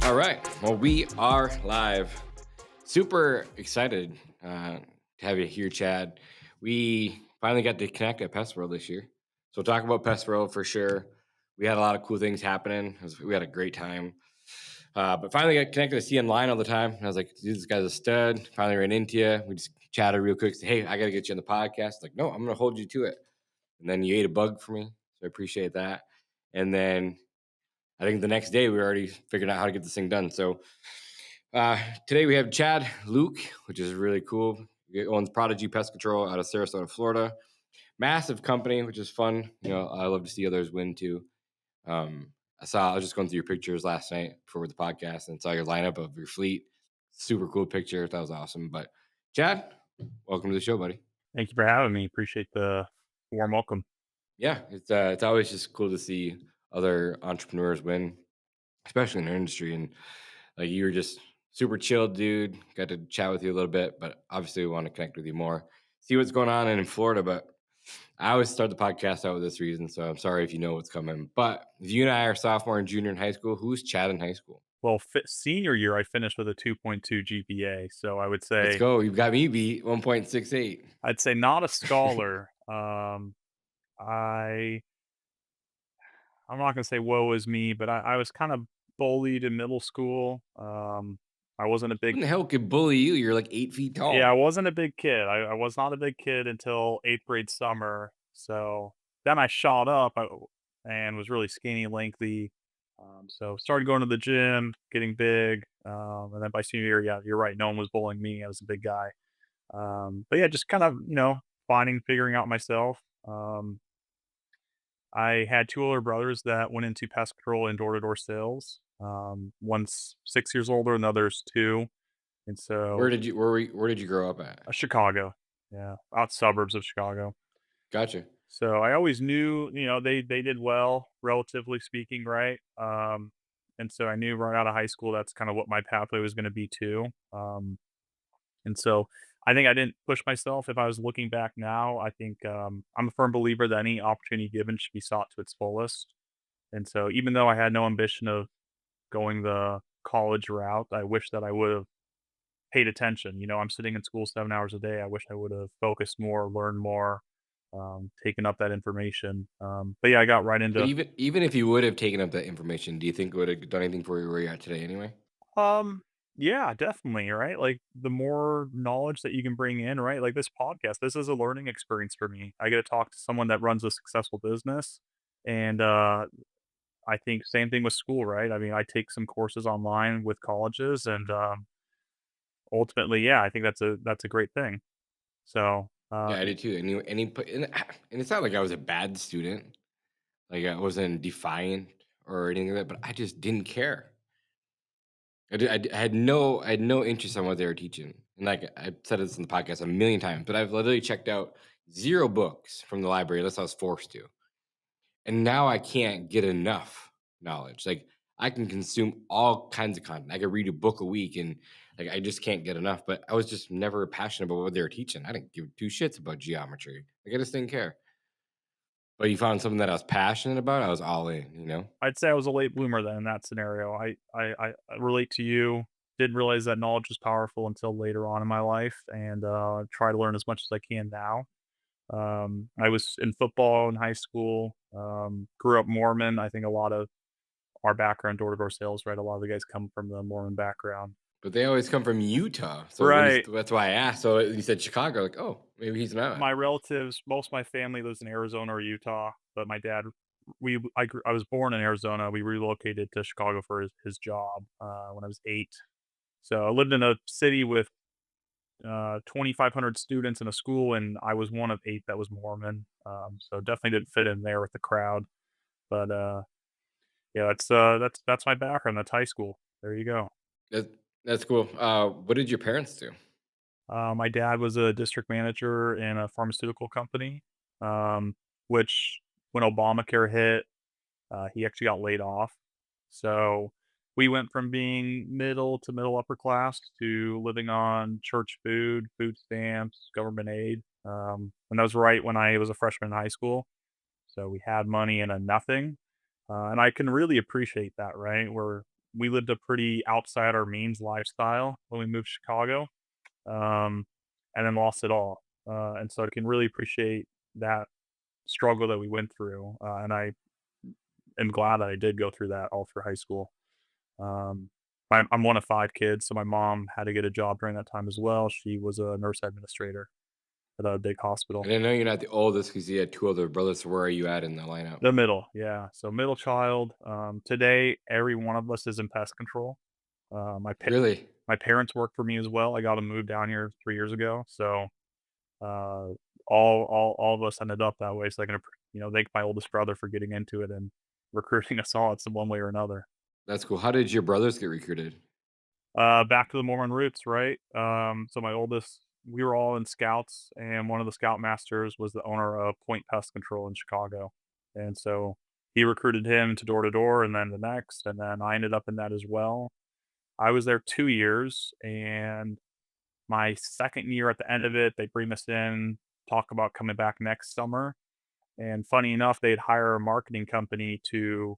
All right. Well, we are live. Super excited to have you here, Chad. We finally got to connect at Pest World this year. So we'll talk about Pest World for sure. We had a lot of cool things happening. We had a great time. But finally got connected to see online all the time. And I was like, dude, this guy's a stud. Finally ran into you. We just chatted real quick. Said, hey, I got to get you on the podcast. Like, no, I'm going to hold you to it. And then you ate a bug for me. So I appreciate that. And then I think the next day we already figured out how to get this thing done. So today we have Chad Louk, which is really cool. He owns Prodigy Pest Control out of Sarasota, Florida. Massive company, which is fun. You know, I love to see others win too. I was just going through your pictures last night before the podcast and saw your lineup of your fleet. Super cool picture. That was awesome. But Chad, welcome to the show, buddy. Thank you for having me. Appreciate the warm welcome. Yeah, it's always just cool to see other entrepreneurs win, especially in our industry. And like you were just super chill, dude. Got to chat with you a little bit, but obviously we want to connect with you more, see what's going on in Florida. But I always start the podcast out with this reason, so I'm sorry if you know what's coming. But if you and I are sophomore and junior in high school, who's Chad in high school? Well, senior year, I finished with a 2.2 GPA, so I would Let's say go. You've got me beat 1.68. not a scholar. I I'm not gonna say woe is me, but I was kind of bullied in middle school. I wasn't a Who big in the hell could bully you? You're like 8 feet Yeah, I tall. wasn't a big kid. I was not a big kid until 8th grade summer. So then I shot up and was really skinny, lengthy. So started going to the gym, getting big. And then by senior year, yeah, you're right. No one was bullying me. I was a big guy. But yeah, just kind of, figuring out myself. I had two older brothers that went into pest control and door-to-door sales. One's 6 years older, another's two. And Where so did you where did you grow up at? Chicago. Yeah, out suburbs of Chicago. Gotcha. So I always knew, they did well, relatively speaking, right? And so I knew right out of high school that's kind of what my pathway was going to be too. And so I think I didn't push myself. If I was looking back now, I think I'm a firm believer that any opportunity given should be sought to its fullest. And so even though I had no ambition of going the college route, I wish that I would have paid attention. I'm sitting in school 7 hours a day. I wish I would have focused more, learned more, taken up that information. But yeah, I got right But into. even if you would have taken up that information, do you think it would have done anything for you where you're at today anyway? Um, yeah, definitely, right? Like the more knowledge that you can bring in, right? Like this podcast, this is a learning experience for me. I get to talk to someone that runs a successful business, and I think same thing with school, right? I mean, I take some courses online with colleges, and ultimately, yeah, I think that's a great thing. So, Yeah, I did too. And it's not like I was a bad student. Like I wasn't defiant or anything like that, but I just didn't care. I had no interest in what they were teaching. And like I've said this in the podcast a million times, but I've literally checked out zero books from the library unless I was forced to. And now I can't get enough knowledge. Like I can consume all kinds of content. I could read a book a week and like I just can't get enough. But I was just never passionate about what they were teaching. I didn't give two shits about geometry. Like I just didn't care. But you found something that I was passionate about, I was all in, you know? I'd say I was a late bloomer then in that scenario. I relate to you. Didn't realize that knowledge was powerful until later on in my life, and try to learn as much as I can now. I was in football in high school. Grew up Mormon. I think a lot of our background, door to door sales, right? A lot of the guys come from the Mormon background. But they always come from Utah. So Right. that's why I asked. So you said Chicago, like, oh, maybe he's not. My relatives, most of my family lives in Arizona or Utah, but my dad, I was born in Arizona. We relocated to Chicago for his job when I was 8. So I lived in a city with 2,500 students in a school, and I was one of 8 that was Mormon. So definitely didn't fit in there with the crowd. But yeah, that's my background. That's high school. There you go. That, that's cool. What did your parents do? My dad was a district manager in a pharmaceutical company, which when Obamacare hit, he actually got laid off. So we went from being middle to middle upper class to living on church food, food stamps, government aid. And that was right when I was a freshman in high school. So we had money and a nothing. And I can really appreciate that, right? Where we lived a pretty outside our means lifestyle when we moved to Chicago, um, and then lost it all. And so I can really appreciate that struggle that we went through, and I am glad that I did go through that all through high school. Um, I'm one of 5 kids, so my mom had to get a job during that time as well. She was a nurse administrator at a big hospital. And I know you're not the oldest because you had 2 older brothers. So where are you at in the lineup? The middle, yeah. So middle child. Today, every one of us is in pest control. My Really? my parents work for me as well. I got to move down here 3 years ago, so uh, all of us ended up that way. So I can thank my oldest brother for getting into it and recruiting us all in some one way or another. That's cool. How did your brothers get recruited? Back to the Mormon roots, right? So my oldest, we were all in scouts, and one of the scoutmasters was the owner of Point Pest Control in Chicago, and so he recruited him to door, and then the next, and then I ended up in that as well. I was there 2 years, and my second year at the end of it, they bring us in, talk about coming back next summer, and funny enough, they'd hire a marketing company to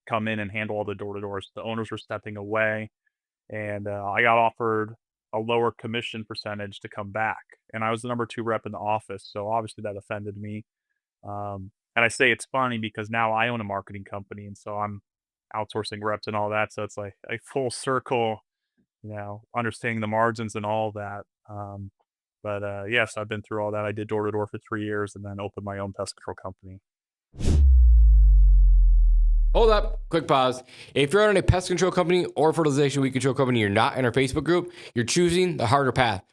come in and handle all the door to doors. The owners were stepping away, and I got offered a lower commission percentage to come back, and I was the number 2 rep in the office, so obviously that offended me. And I say it's funny because now I own a marketing company, and so I'm outsourcing reps and all that, so it's like a full circle, understanding the margins and all that. But yes, I've been through all that. I did door to door for 3 years and then opened my own pest control company. Hold up, quick pause. If you're on a pest control company or fertilization weed control company, you're not in our Facebook group, you're choosing the harder path.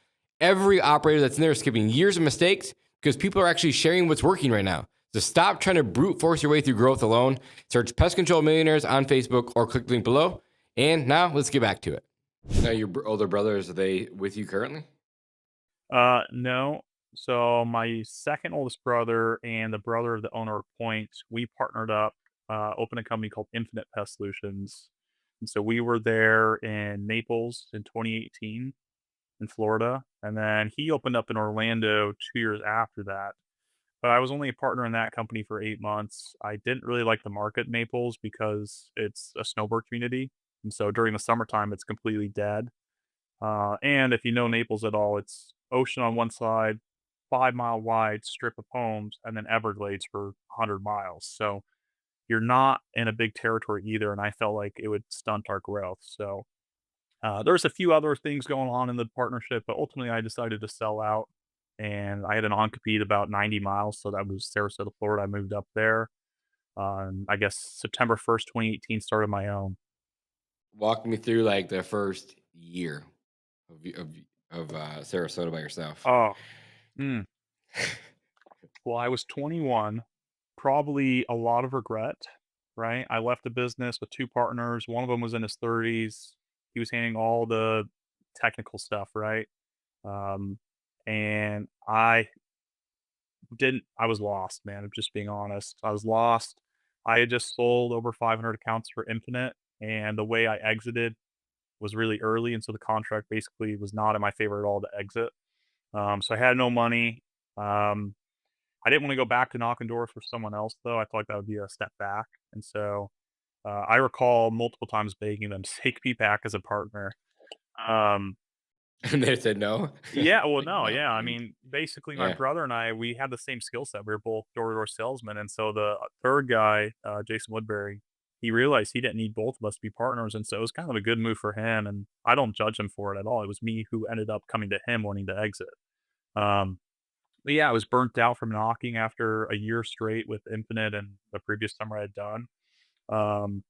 Every operator that's in there is skipping years of mistakes because people are actually sharing what's working right now. So stop trying to brute force your way through growth alone. Search Pest Control Millionaires on Facebook or click the link below. And now let's get back to it. Now, your older brothers, are they with you currently? No. So my second oldest brother and the brother of the owner of Point, we partnered up, opened a company called Infinite Pest Solutions. And so we were there in Naples in 2018 in Florida. And then he opened up in Orlando 2 years after that. But I was only a partner in that company for 8 months. I didn't really like the market in Naples because it's a snowbird community. And so during the summertime, it's completely dead. And if you know Naples at all, it's ocean on one side, 5 mile wide strip of homes, and then Everglades for 100 miles. So you're not in a big territory either. And I felt like it would stunt our growth. So there's a few other things going on in the partnership, but ultimately I decided to sell out. And I had an on-compete about 90 miles. So that was Sarasota, Florida. I moved up there. I guess September 1st, 2018 started my own. Walk me through like the first year of Sarasota by yourself. Oh, mm. Well, I was 21, probably a lot of regret, right? I left the business with 2 partners. One of them was in his 30s. He was handling all the technical stuff, right? Um, and I was lost, man. I'm just being honest. I was lost. I had just sold over 500 accounts for Infinite, and the way I exited was really early, and so the contract basically was not in my favor at all to exit. So I had no money. Um, I didn't want to go back to knocking doors for someone else, though. I felt like that would be a step back, and so I recall multiple times begging them to take me back as a partner. Um, And they said no. yeah, well, Like, no, no, yeah. I dude. mean, basically, my Yeah. brother and I, we had the same skill set. We were both door-to-door salesmen, and so the third guy, Jason Woodbury, he realized he didn't need both of us to be partners, and so it was kind of a good move for him. And I don't judge him for it at all. It was me who ended up coming to him wanting to exit. Um, but yeah, I was burnt out from knocking after a year straight with Infinite and the previous summer I had done. Um,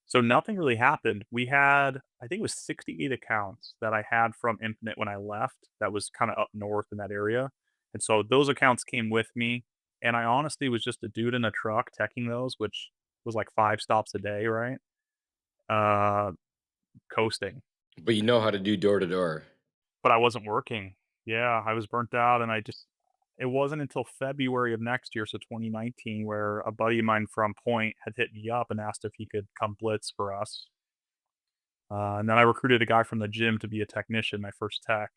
so nothing really happened. We had, I think it was 68 accounts that I had from Infinite when I left. That was kind of up north in that area. And so those accounts came with me. And I honestly was just a dude in a truck teching those, which was like 5 stops a day, right? Uh, Coasting. But you know how to do door to door. But I wasn't working. Yeah, I was burnt out, and it wasn't until February of next year, so 2019, where a buddy of mine from Point had hit me up and asked if he could come blitz for us. And then I recruited a guy from the gym to be a technician, my first tech.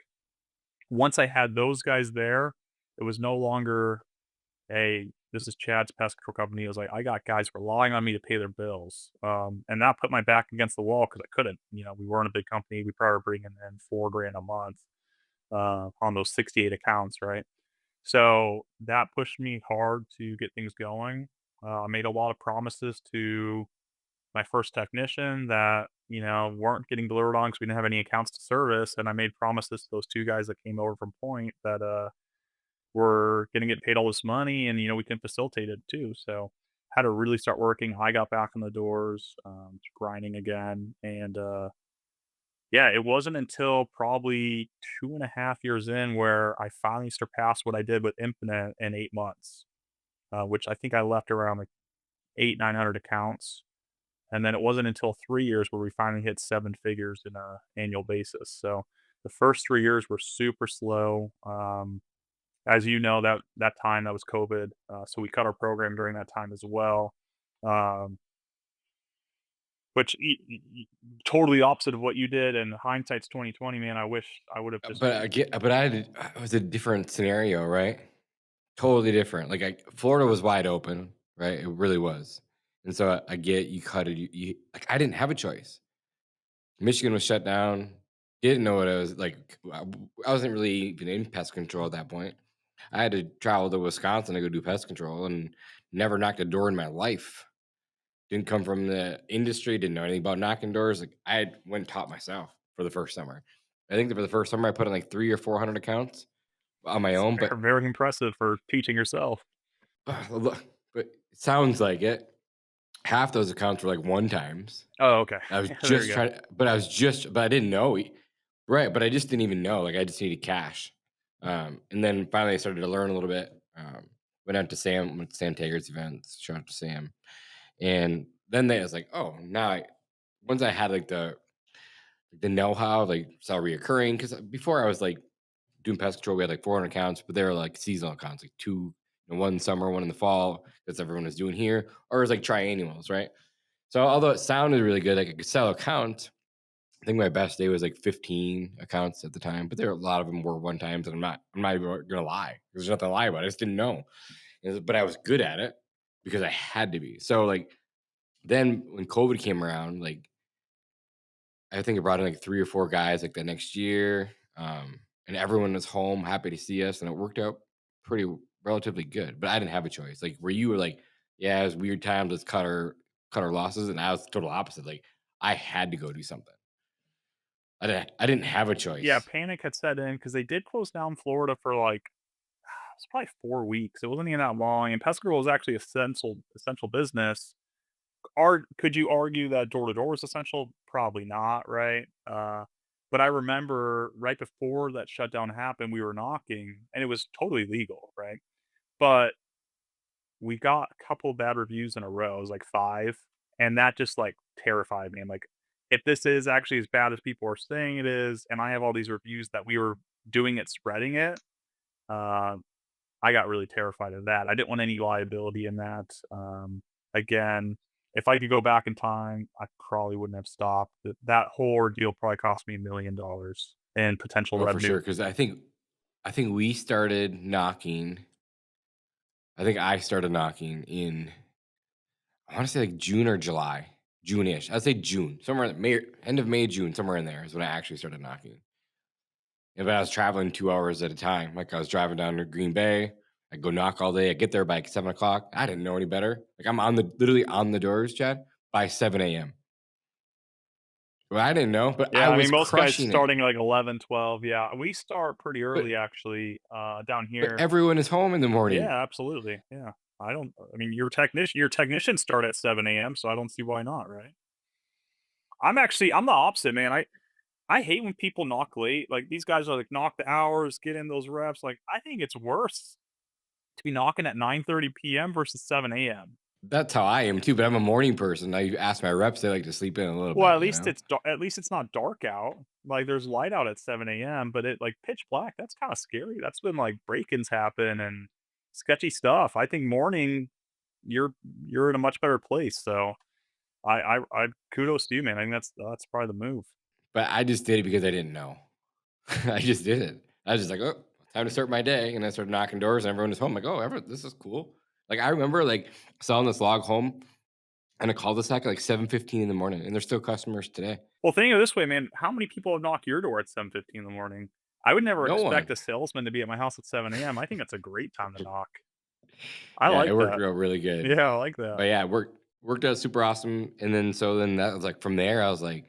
Once I had those guys there, it was no longer a this is Chad's pest control company. He was like, I got guys relying on me to pay their bills. And that put my back against the wall because I couldn't. We weren't a big company. We probably were bringing in 4 grand a month on those 68 accounts, right? So that pushed me hard to get things going. I made a lot of promises to my first technician that, weren't getting delivered on because we didn't have any accounts to service. And I made promises to those 2 guys that came over from Point that were going to get paid all this money and, we can facilitate it too. So had to really start working. I got back in the doors, grinding again. And yeah, it wasn't until probably 2.5 years in where I finally surpassed what I did with Infinite in 8 months, which I think I left around like 900 accounts. And then it wasn't until 3 years where we finally hit 7 figures in a annual basis. So the first 3 years were super slow. As you know, that time that was COVID, so we cut our program during that time as well. Um, which totally opposite of what you did. And hindsight's 2020, man. I wish I would have just. But it was a different scenario, right? Totally different. Like Florida was wide open, right? It really was. And so I get you cut it. Like I didn't have a choice. Michigan was shut down. Didn't know what I was like. I wasn't really even in pest control at that point. I had to travel to Wisconsin to go do pest control and never knocked a door in my life. Didn't come from the industry, didn't know anything about knocking doors. Like I went and taught myself for the first summer. I think that for the first summer I put in like 300 or 400 accounts on my It's own, but very impressive for teaching yourself. look, but it sounds like it. Half those accounts were like one times. Oh, okay. I was Yeah, there you just go. trying, but I didn't know, right? But I just didn't even know. Like I just needed cash, and then finally I started to learn a little bit. Went out to Sam, went to Sam Taggart's events. Shout out to Sam, and then they was like, oh, once I had like the know how, like saw reoccurring because before I was like doing pest control, we had like 400 accounts, but they were like seasonal accounts, like two, one summer, one in the fall. That's everyone was doing here, or it was like triannuals, right? So although it sounded really good, like I could sell accounts. I think my best day was like 15 accounts at the time, but there a lot of them were one times, and I'm not even gonna lie. There's nothing to lie about. I just didn't know, but I was good at it because I had to be. So like then when COVID came around, like I think I brought in like 3 or 4 guys like the next year, and everyone was home, happy to see us, and it worked out pretty relatively good. But I didn't have a choice. Like where you were like, yeah, it was weird times. Let's cut our losses, and I was total opposite. Like I had to go do something. I didn't have a Yeah, choice. panic had set in because they did close down Florida for like it's probably 4 weeks. It wasn't even that long, and pest control was actually essential business. Could you argue that door to door is essential? Probably not, right? But I remember right before that shutdown happened, we were knocking, and it was totally legal, right? But we got a couple of bad reviews in a row. It was like 5, and that just, like, terrified me. I'm like, "If this is actually as bad as people are saying it is, and I have all these reviews that we were doing it, spreading it," uh, I got really terrified of that. I didn't want any liability in that. Again, if I could go back in time, I probably wouldn't have stopped. That whole ordeal probably cost me $1,000,000 in potential Oh, for revenue. sure. Because I think we started knocking. I think I started knocking in I want to say like June or July, June-ish. I'd say June, somewhere in May, end of May, June, somewhere in there is when I actually started knocking. And but I was traveling 2 hours at a time. Like I was driving down to Green Bay. I go knock all day. I get there by like 7 o'clock. I didn't know any better. Like I'm literally on the doors, Chad, by 7 a.m. Well, I didn't know, but I Yeah, I mean, was most guys crushing it. starting like 11, 12. Yeah, we start pretty But early actually, down but here. everyone is home in the morning. Yeah, absolutely. Yeah. I mean, your technicians start at 7 a.m., so I don't see why not, right? I'm the opposite, man. I hate when people knock late. Like these guys are like knock the hours, get in those reps. Like I think it's worse to be knocking at 9:30 p.m. versus 7 a.m. That's how I am too. But I'm a morning person. I ask my reps; they like to sleep in a little Well, bit. at least it's not dark out. Like there's light out at 7 a.m., but it like pitch black. That's kind of scary. That's when like break-ins happen and sketchy stuff. I think morning you're you're in a much better place. So I kudos to you, man. I think that's probably the move. But I just did it because I didn't know. I just did it. I was just like, oh, time to start my day, and I started knocking doors, and everyone was home. Like, oh, this is cool. Like I remember like selling this log home and a cul-de-sac at like 7:15 in the morning, and there's still customers today. Well, think of it this way, man. How many people have knocked your door at 7:15 in the morning? I would never No expect one. a salesman to be at my house at 7 AM. I think that's a great time to knock. I Yeah, it like worked that. real really good. Yeah, I like that. But yeah, it worked out super awesome. And then that was like from there, I was like,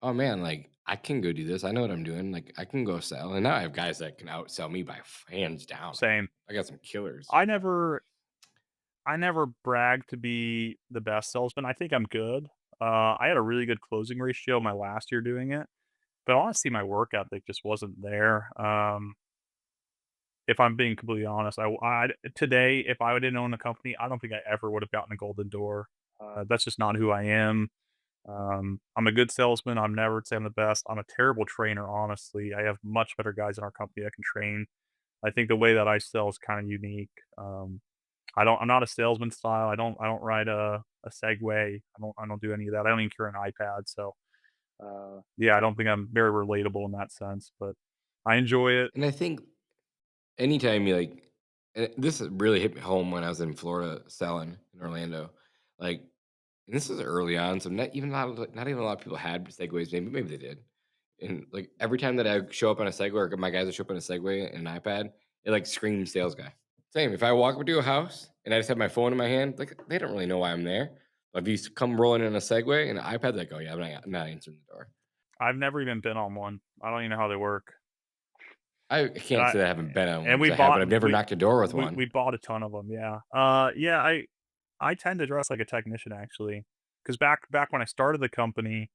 oh man, like I can go do this. I know what I'm doing. Like I can go sell. And now I have guys that can outsell me by hands down. Like Same. I got some killers. I never I never bragged to be the best salesman. I think I'm good. I had a really good closing ratio my last year doing it, but honestly, my work ethic just wasn't there. If I'm being completely honest, today, if I didn't own a company, I don't think I ever would have gotten a golden door. That's just not who I am. I'm a good salesman. I'm never say I'm the best. I'm a terrible trainer, honestly. I have much better guys in our company that can train. I think the way that I sell is kind of unique. I'm not a salesman style. I don't ride a Segway. I don't do any of that. I don't even carry an iPad. So yeah, I don't think I'm very relatable in that sense, but I enjoy it. And I think anytime you like, this really hit me home when I was in Florida selling in Orlando. Like, and this was early on, so not even a lot of people had segways. Maybe they did. And like every time that I show up on a Segway or my guys would show up on a Segway and an iPad, it like screams sales guy. Same. If I walk up to a house and I just have my phone in my hand, like they don't really know why I'm there. But if you come rolling in a Segway and an iPad, like, oh yeah, I'm not answering the door. I've never even been on one. I don't even know how they work. I And can't I say that I haven't been on one and because we I have, but bought I've never we knocked a door with we one. we bought a ton of them. Yeah. Yeah, I tend to dress like a technician actually, because back when I started the company,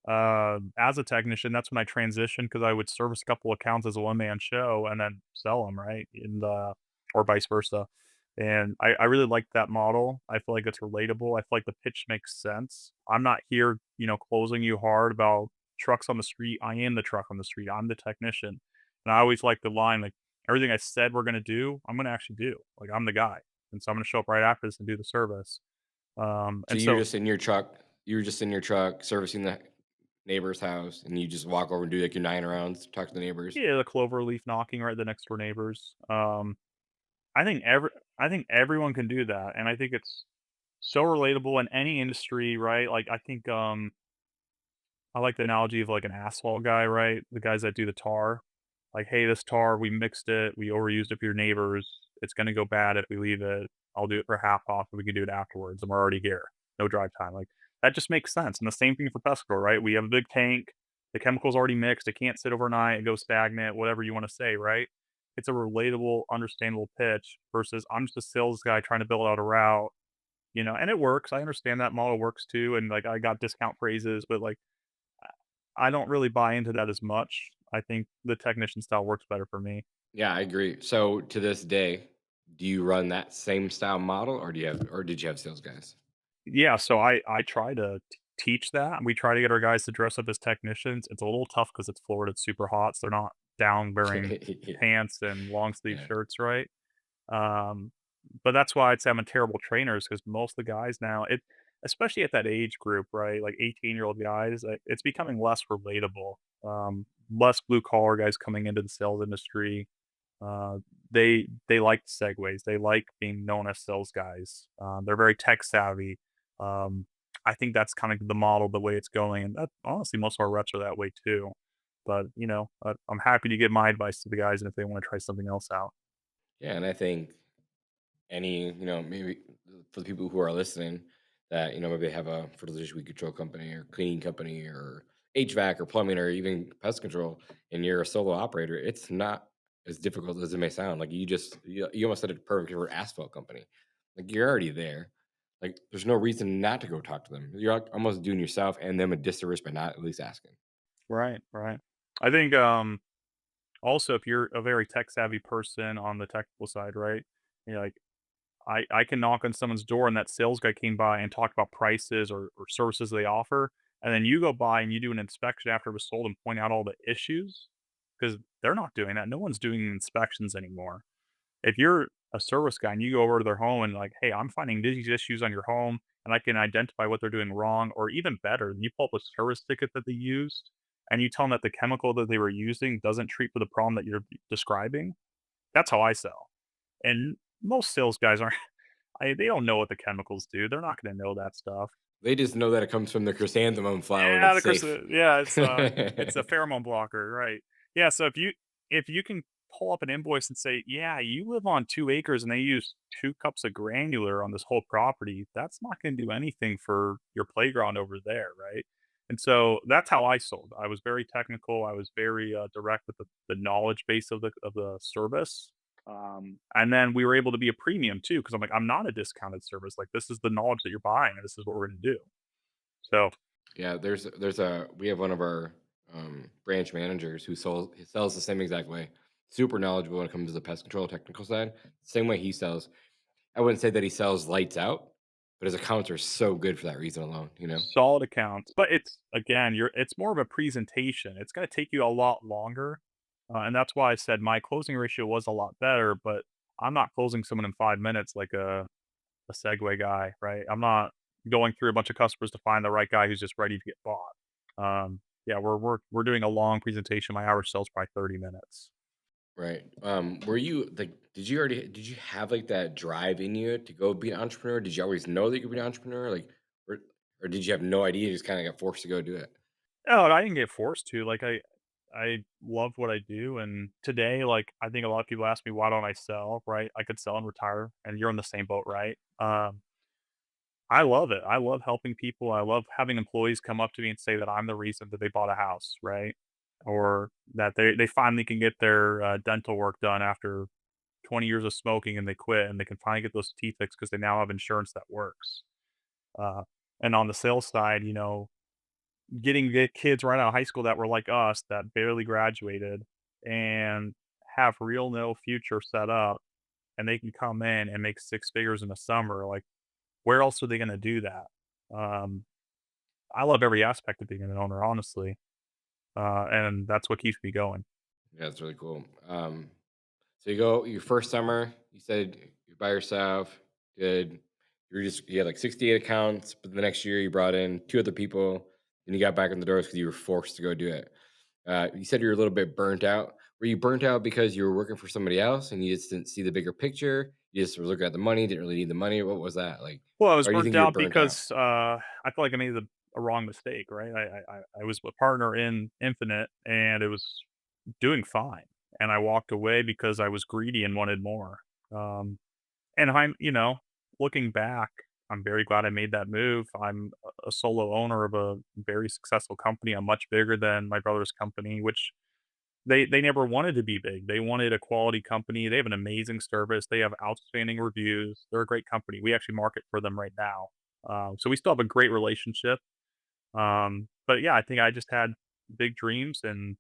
as a technician, that's when I transitioned because I would service a couple accounts as a one man show and then sell them, right? And or vice versa. And I really like that model. I feel like it's relatable. I feel like the pitch makes sense. I'm not here, closing you hard about trucks on the street. I am the truck on the street. I'm the technician. And I always like the line, like everything I said we're gonna do, I'm gonna actually do. Like I'm the guy. And so I'm gonna show up right after this and do the service. So And you're so just in your truck. You were just in your truck servicing the neighbor's house, and you just walk over and do like your 9 rounds, talk to the neighbors. yeah, the clover leaf knocking right the next door neighbors. I think I think everyone can do that, and I think it's so relatable in any industry, right? Like I think I like the analogy of like an asphalt guy, right? The guys that do the tar. Like, hey, this tar, we mixed it, we overused it for your neighbors. It's gonna go bad if we leave it. I'll do it for half off and we can do it afterwards. And we're already here. No drive time. Like that just makes sense. And the same thing for pest control, right? We have a big tank, the chemical's already mixed, it can't sit overnight, it goes stagnant, whatever you want to say, right? It's a relatable, understandable pitch versus I'm just a sales guy trying to build out a route, and it works. I understand that model works too. And like I got discount phrases, but like I don't really buy into that as much. I think the technician style works better for me. Yeah, I agree. So to this day, do you run that same style model, or did you have sales guys? Yeah, so I try to teach that. We try to get our guys to dress up as technicians. It's a little tough because it's Florida, it's super hot, so they're not down wearing pants and long sleeve Yeah. shirts, right? Um, but that's why I'd say I'm a terrible trainer is because most of the guys now, especially at that age group, right? Like 18-year-old guys, it's becoming less relatable. Less blue collar guys coming into the sales industry. Uh, they like segues. They like being known as sales guys. They're very tech savvy. Um, I think that's kind of the model, the way it's going, and that honestly, most of our reps are that way too. But I'm happy to give my advice to the guys, and if they want to try something else out. Yeah, and I think maybe for the people who are listening that, maybe they have a fertilization weed control company or cleaning company or HVAC or plumbing or even pest control, and you're a solo operator, it's not as difficult as it may sound. Like you almost said it perfect for asphalt company. Like you're already there. Like there's no reason not to go talk to them. You're like almost doing yourself and them a disservice by not at least asking. Right, right. I think also if you're a very tech savvy person on the technical side, right? Like I can knock on someone's door and that sales guy came by and talked about prices or services they offer, and then you go by and you do an inspection after it was sold and point out all the issues because they're not doing that. No one's doing inspections anymore. If you're a service guy and you go over to their home and like, hey, I'm finding these issues on your home and I can identify what they're doing wrong, or even better, you pull up a service ticket that they used and you tell them that the chemical that they were using doesn't treat for the problem that you're describing. That's how I sell. And most sales guys aren't. They don't know what the chemicals do. They're not going to know that stuff. They just know that it comes from the chrysanthemum flower and Yeah, it's the safe. yeah, it's a pheromone blocker, right? Yeah, so if you can pull up an invoice and say, yeah, you live on 2 acres and they use 2 cups of granular on this whole property, that's not going to do anything for your playground over there, right? And so that's how I sold. I was very technical. I was very direct with the knowledge base of the service. And then we were able to be a premium too, because I'm like, I'm not a discounted service. Like, this is the knowledge that you're buying, and this is what we're going to do. So Yeah, there's a we have one of our branch managers he sells the same exact way. Super knowledgeable when it comes to the pest control technical side. Same way he sells. I wouldn't say that he sells lights out, but his accounts are so good for that reason alone. You know. solid accounts, but it's again, it's more of a presentation. It's gonna take you a lot longer, and that's why I said my closing ratio was a lot better, but I'm not closing someone in 5 minutes like a Segway guy, right? I'm not going through a bunch of customers to find the right guy who's just ready to get bought. Yeah, we're doing a long presentation. My average sales probably 30 minutes. Right. Were you like, did you have like that drive in you to go be an entrepreneur? Did you always know that you could be an entrepreneur? Like, or, or did you have no idea? You just kind of got forced to go do it. Oh, I didn't get forced to, like, I love what I do, and today, like, I think a lot of people ask me, "Why don't I sell?" Right? I could sell and retire, and you're in the same boat, right? I love it. I love helping people. I love having employees come up to me and say that I'm the reason that they bought a house, right? Or that they finally can get their, dental work done after 20 years of smoking and they quit, and they can finally get those teeth fixed because they now have insurance that works. Uh, and on the sales side, getting the kids right out of high school that were like us, that barely graduated and have real no future set up, and they can come in and make 6 figures in the summer, like, where else are they gonna do that? Um, I love every aspect of being an owner, honestly, and that's what keeps me going. Yeah, that's really cool. So you go your first summer. You said you're by yourself. Good. You had like 68 accounts, but the next year you brought in two other people, and you got back in the doors because you were forced to go do it. You said you were a little bit burnt out. Were you burnt out because you were working for somebody else and you just didn't see the bigger picture? You just were looking at the money, didn't really need the money. What was that like? Well, I was Or do you burnt think you were out burnt out? because, I feel like I made a wrong mistake, right? I was a partner in Infinite, and it was doing fine, and I walked away because I was greedy and wanted more. Um, and looking back, I'm very glad I made that move. I'm a solo owner of a very successful company. I'm much bigger than my brother's company, which they never wanted to be big. They wanted a quality company. They have an amazing service. They have outstanding reviews. They're a great company. We actually market for them right now. So we still have a great relationship. But yeah, I think I just had big dreams and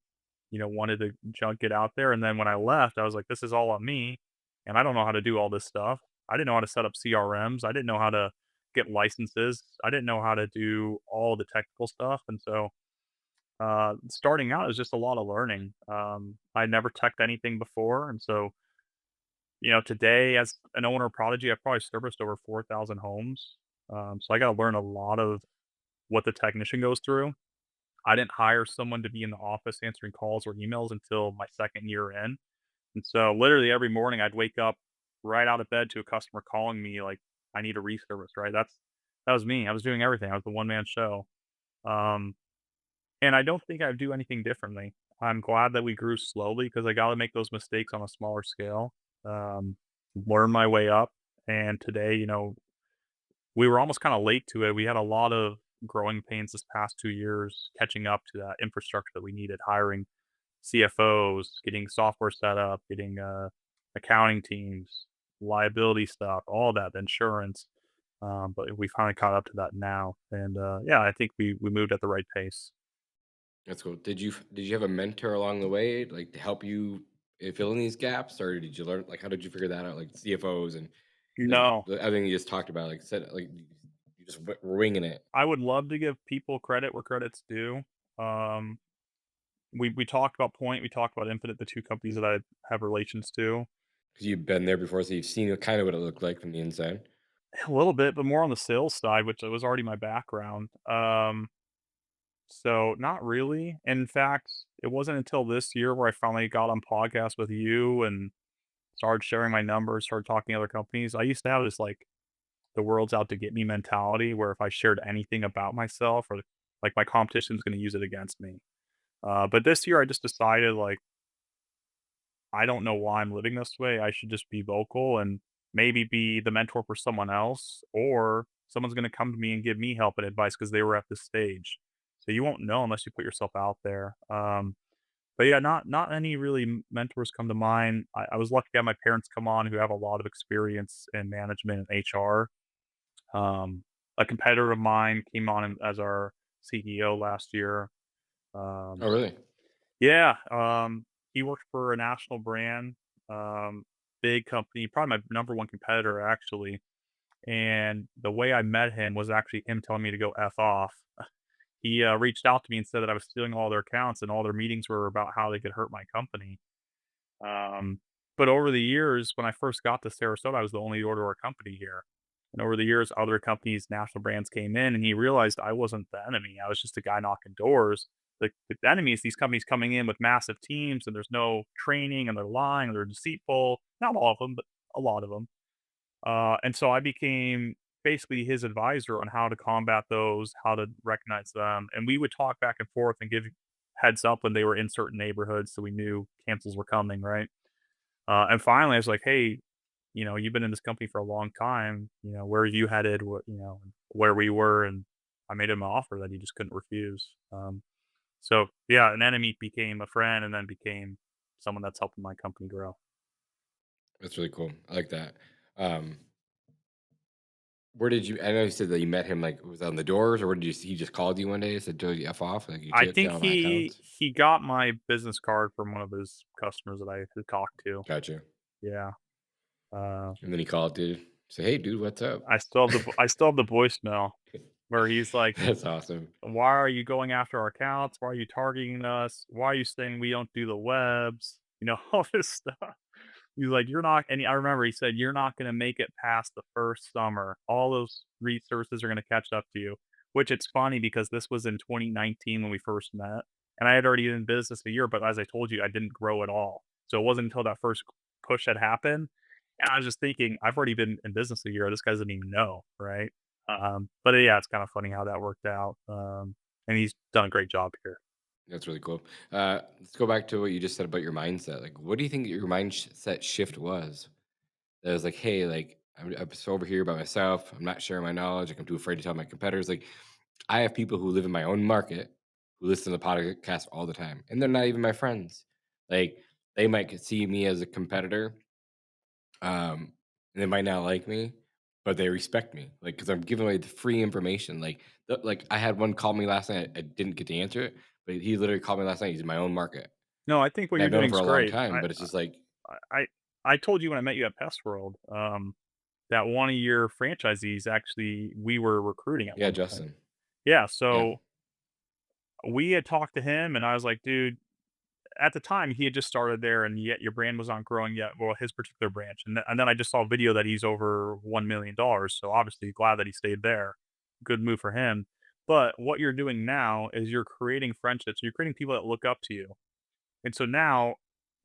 wanted to get out there. And then when I left, I was like, this is all on me. And I don't know how to do all this stuff. I didn't know how to set up CRMs. I didn't know how to get licenses. I didn't know how to do all the technical stuff. And so starting out is just a lot of learning. I never teched anything before. And so, today as an owner of Prodigy, I've probably serviced over 4,000 homes. So I got to learn a lot of what the technician goes through. I didn't hire someone to be in the office answering calls or emails until my second year in. And so literally every morning I'd wake up right out of bed to a customer calling me like, I need a reservice, right? That was me. I was doing everything. I was the one man show. Um, and I don't think I'd do anything differently. I'm glad that we grew slowly because I got to make those mistakes on a smaller scale, learn my way up. And today, we were almost kind of late to it. We had a lot of growing pains this past 2 years, catching up to that infrastructure that we needed, hiring CFOs, getting software set up, getting accounting teams, liability stuff, all that, insurance. But we finally caught up to that now, and yeah, I think we moved at the right pace. That's cool. Did you have a mentor along the way, like to help you fill in these gaps, or did you learn like how did you figure that out, like CFOs and like No, everything you just talked about, like said like you just were winging it I would love to give people credit where credit's due. Um, we talked about Point, we talked about Infinite, the two companies that I have relations to. because you've been there before, so you've seen kind of what it looked like from the inside. A little bit, but more on the sales side, which was already my background. So not really. In fact, it wasn't until this year where I finally got on podcasts with you and started sharing my numbers, started talking to other companies. I used to have this like the world's out to get me mentality where if I shared anything about myself or like my competition's going to use it against me. But this year I just decided like I don't know why I'm living this way. I should just be vocal and maybe be the mentor for someone else, or someone's going to come to me and give me help and advice because they were at this stage. So you won't know unless you put yourself out there. But yeah, not any really mentors come to mind. I was lucky to have my parents come on who have a lot of experience in management and HR. A competitor of mine came on as our CEO last year. Um, Oh, really? yeah, he worked for a national brand, um, big company, probably my number one competitor actually. And the way I met him was actually him telling me to go f off. He reached out to me and said that I was stealing all their accounts and all their meetings were about how they could hurt my company. Um, but over the years, when I first got to Sarasota, I was the only door-to-door company here. And over the years, other companies, national brands came in, and he realized I wasn't the enemy. I was just a guy knocking doors. The enemy is these companies coming in with massive teams, and there's no training, and they're lying, and they're deceitful. Not all of them, but a lot of them. And so I became basically his advisor on how to combat those, how to recognize them. And we would talk back and forth and give heads up when they were in certain neighborhoods so we knew cancels were coming, right? And finally, I was like, "Hey, you've been in this company for a long time. Where are you headed? Where we were." And I made him an offer that he just couldn't refuse. So yeah, an enemy became a friend, and then became someone that's helping my company grow. That's really cool. I like that. Um, where did you? I know you said that you met him like was on the doors, or what did you? He just called you one day and said, "Do you f off? Like you I can't think sell my accounts." he got my business card from one of his customers that I had talked to. Gotcha. Yeah. Uh, And then he called, dude. Say, "Hey, dude, what's up?" I still have the voicemail where he's like, That's awesome. "Why are you going after our accounts? Why are you targeting us? Why are you saying we don't do the webs?" All this stuff. He's like, "You're not," and I remember he said, "You're not gonna make it past the first summer. All those resources are gonna catch up to you." Which it's funny because this was in 2019 when we first met, and I had already been in business a year, but as I told you, I didn't grow at all. So it wasn't until that first push had happened, and I was just thinking, I've already been in business a year. This guy doesn't even know, right? But yeah, it's kind of funny how that worked out. And he's done a great job here. That's really cool. Let's go back to what you just said about your mindset. Like, what do you think your mindset shift was? That was like, hey, like I'm just over here by myself. I'm not sharing my knowledge. Like I'm too afraid to tell my competitors. Like I have people who live in my own market who listen to the podcast all the time, and they're not even my friends. Like they might see me as a competitor, and they might not like me, but they respect me, like because I'm giving away the free information. Like I had one call me last night. I didn't get to answer it, but he literally called me last night. He's in my own market, No, I think what and you're I've known him doing for is a long great. time. But it's just like, I I told you when I met you at Pest World, that one of your franchisees actually we were recruiting at yeah, one point. Justin, Yeah, yeah, so we had talked to him, and I was like, "Dude," at the time, he had just started there, and yet your brand was not growing yet. Well, his particular branch, and then I just saw a video that he's over $1 million. So obviously, glad that he stayed there. Good move for him. But what you're doing now is you're creating friendships. You're creating people that look up to you, and so now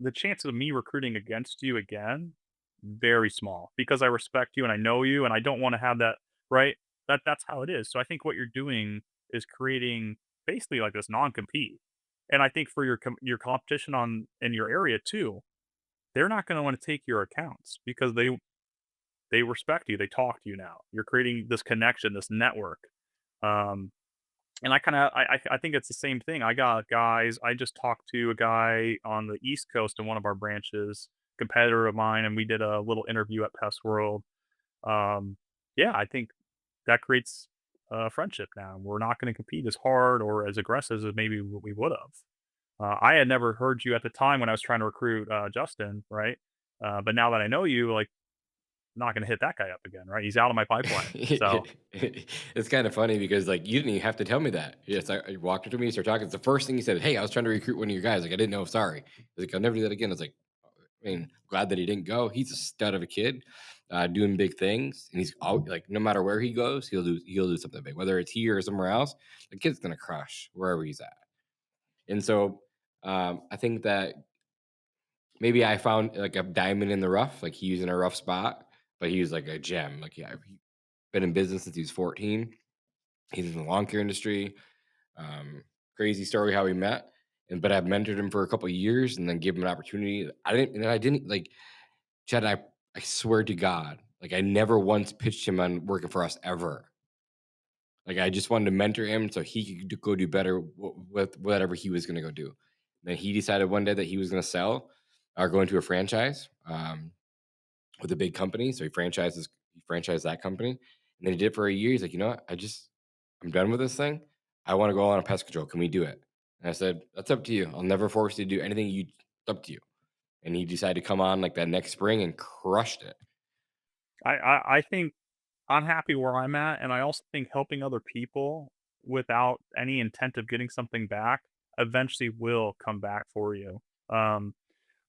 the chance of me recruiting against you again, very small because I respect you and I know you, and I don't want to have that right. That's how it is. So I think what you're doing is creating basically like this non-compete. And I think for your competition on in your area too, they're not going to want to take your accounts because they respect you. They talk to you now. You're creating this connection, this network. Um, and I kind of I think it's the same thing. I got guys. I just talked to a guy on the East Coast in one of our branches, competitor of mine, and we did a little interview at Pest World. Um, yeah, I think that creates a friendship now. We're not going to compete as hard or as aggressive as maybe we would have. I had never heard you at the time when I was trying to recruit Justin, right? But now that I know you, like, I'm not going to hit that guy up again, right? He's out of my pipeline. So it's kind of funny because like you didn't even have to tell me that. Yes, I walked up to me, started talking. It's the first thing he said. Hey, I was trying to recruit one of your guys. Like I didn't know. Sorry. He's like I'll never do that again. I was like, I mean, glad that he didn't go. He's a stud of a kid, doing big things, and he's all, like no matter where he goes, he'll do something big. Whether it's here or somewhere else, the kid's gonna crush wherever he's at. And so I think that maybe I found like a diamond in the rough. Like he was in a rough spot, but he was like a gem. Like yeah, been in business since he was 14. He's in the lawn care industry. Um, Crazy story how we met. And but I've mentored him for a couple of years and then give him an opportunity. I didn't like Chad. I swear to God, like I never once pitched him on working for us ever. Like I just wanted to mentor him so he could go do better with whatever he was going to go do. Then he decided one day that he was going to sell or go into a franchise with a big company. So he franchised that company, and then he did it for a year. He's like, you know what? I'm done with this thing. I want to go on a pest control. Can we do it? And I said, that's up to you. I'll never force you to do anything. It's up to you. And he decided to come on like that next spring and crushed it. I think I'm happy where I'm at, and I also think helping other people without any intent of getting something back eventually will come back for you. Um,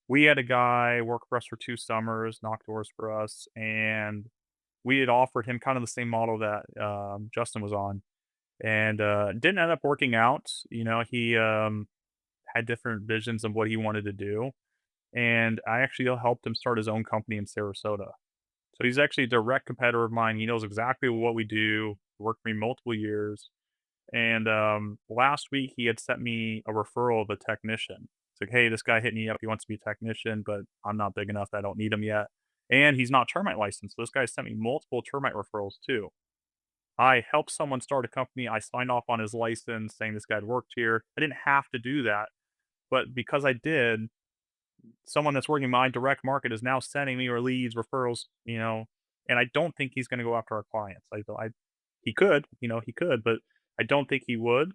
we had a guy work for us for 2 summers, knock doors for us, and we had offered him kind of the same model that, Justin was on, and, didn't end up working out. You know, he, had different visions of what he wanted to do, and I actually helped him start his own company in Sarasota. So he's actually a direct competitor of mine. He knows exactly what we do, worked for me multiple years, and, last week, he had sent me a referral of a technician. It's like, "Hey, this guy hit me up. He wants to be a technician, but I'm not big enough. I don't need him yet." And he's not termite licensed, so this guy sent me multiple termite referrals too. I helped someone start a company. I signed off on his license saying this guy had worked here. I didn't have to do that, but because I did, someone that's working my direct market is now sending me or leads, referrals, and I don't think he's gonna go after our clients. I he could, he could, but I don't think he would.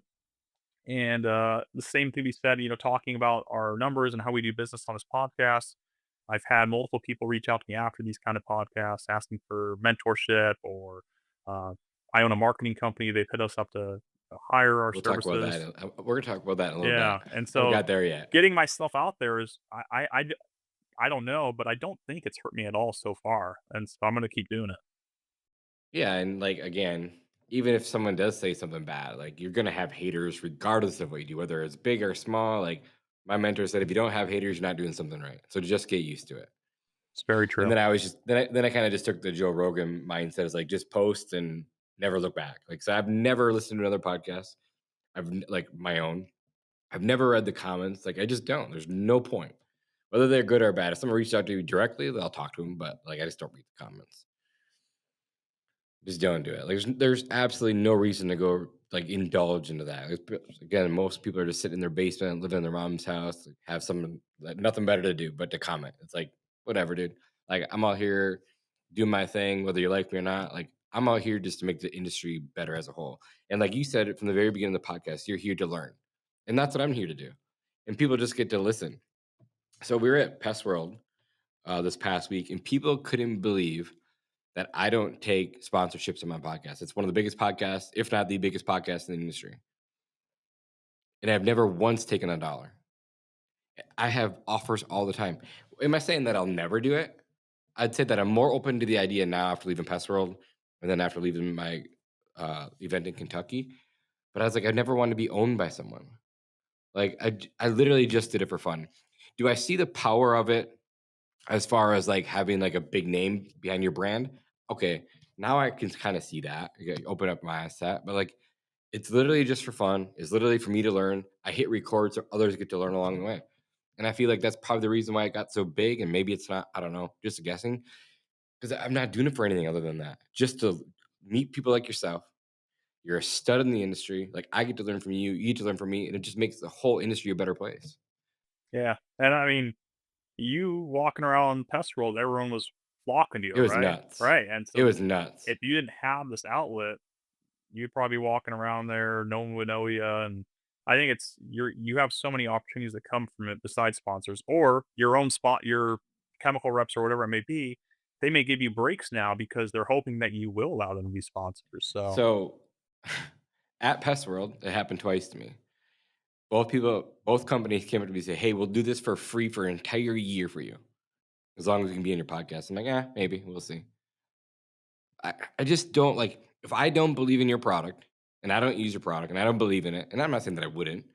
And the same thing we said, talking about our numbers and how we do business on this podcast. I've had multiple people reach out to me after these kind of podcasts asking for mentorship or uh, I own a marketing company. They've hit us up to hire our We'll talk about services. that. We're gonna talk about that in a little bit. Yeah, and Haven't so got there yet. getting myself out there is I don't know, but I don't think it's hurt me at all so far, and so I'm gonna keep doing it. Yeah, and like again, even if someone does say something bad, like you're gonna have haters regardless of what you do, whether it's big or small. Like my mentor said, if you don't have haters, you're not doing something right. So just get used to it. It's very And true. then I was just then I kind of just took the Joe Rogan mindset as like just post and never look back. Like so I've never listened to another podcast. Like my own. I've never read the comments. Like I just don't. There's no point. Whether they're good or bad. If someone reaches out to you directly, I'll talk to them. But like I just don't read the comments. Just don't do it. Like, there's absolutely no reason to go like indulge into that. Again, most people are just sitting in their basement, living in their mom's house, like, have something like, nothing better to do but to comment. It's like whatever, dude. Like I'm out here doing my thing, whether you like me or not. Like I'm out here just to make the industry better as a whole. And like you said it from the very beginning of the podcast, you're here to learn, and that's what I'm here to do. And people just get to listen. So we were at Pest World this past week, and people couldn't believe that I don't take sponsorships on my podcast. It's one of the biggest podcasts, if not the biggest podcast in the industry. And I've never once taken a dollar. I have offers all the time. Am I saying that I'll never do it? I'd say that I'm more open to the idea now after leaving Pest World and then after leaving my event in Kentucky. But I was like, I never wanted to be owned by someone. Like, I literally just did it for fun. Do I see the power of it as far as like having like a big name behind your brand? Okay, now I can kind of see that. Okay, open up my asset, but like it's literally just for fun. It's literally for me to learn. I hit record so others get to learn along the way. And I feel like that's probably the reason why it got so big. And maybe it's not, I don't know, just guessing. Because I'm not doing it for anything other than that. Just to meet people like yourself. You're a stud in the industry. Like I get to learn from you, you get to learn from me, and it just makes the whole industry a better place. Yeah, and I mean, you walking around Pest World, everyone was flocking to you, It was right? nuts. Right, and It so was nuts. if you didn't have this outlet, you'd probably be walking around there, no one would know you, and I think you have so many opportunities that come from it besides sponsors or your own spot, your chemical reps or whatever it may be. They may give you breaks now because they're hoping that you will allow them to be sponsors. So So at Pest World, it happened twice to me. Both companies came up to me and said, "Hey, we'll do this for free for an entire year for you, as long as we can be in your podcast." I'm like, "Yeah, maybe we'll see." I just don't like if I don't believe in your product and I don't use your product and I don't believe in it, and I'm not saying that I wouldn't,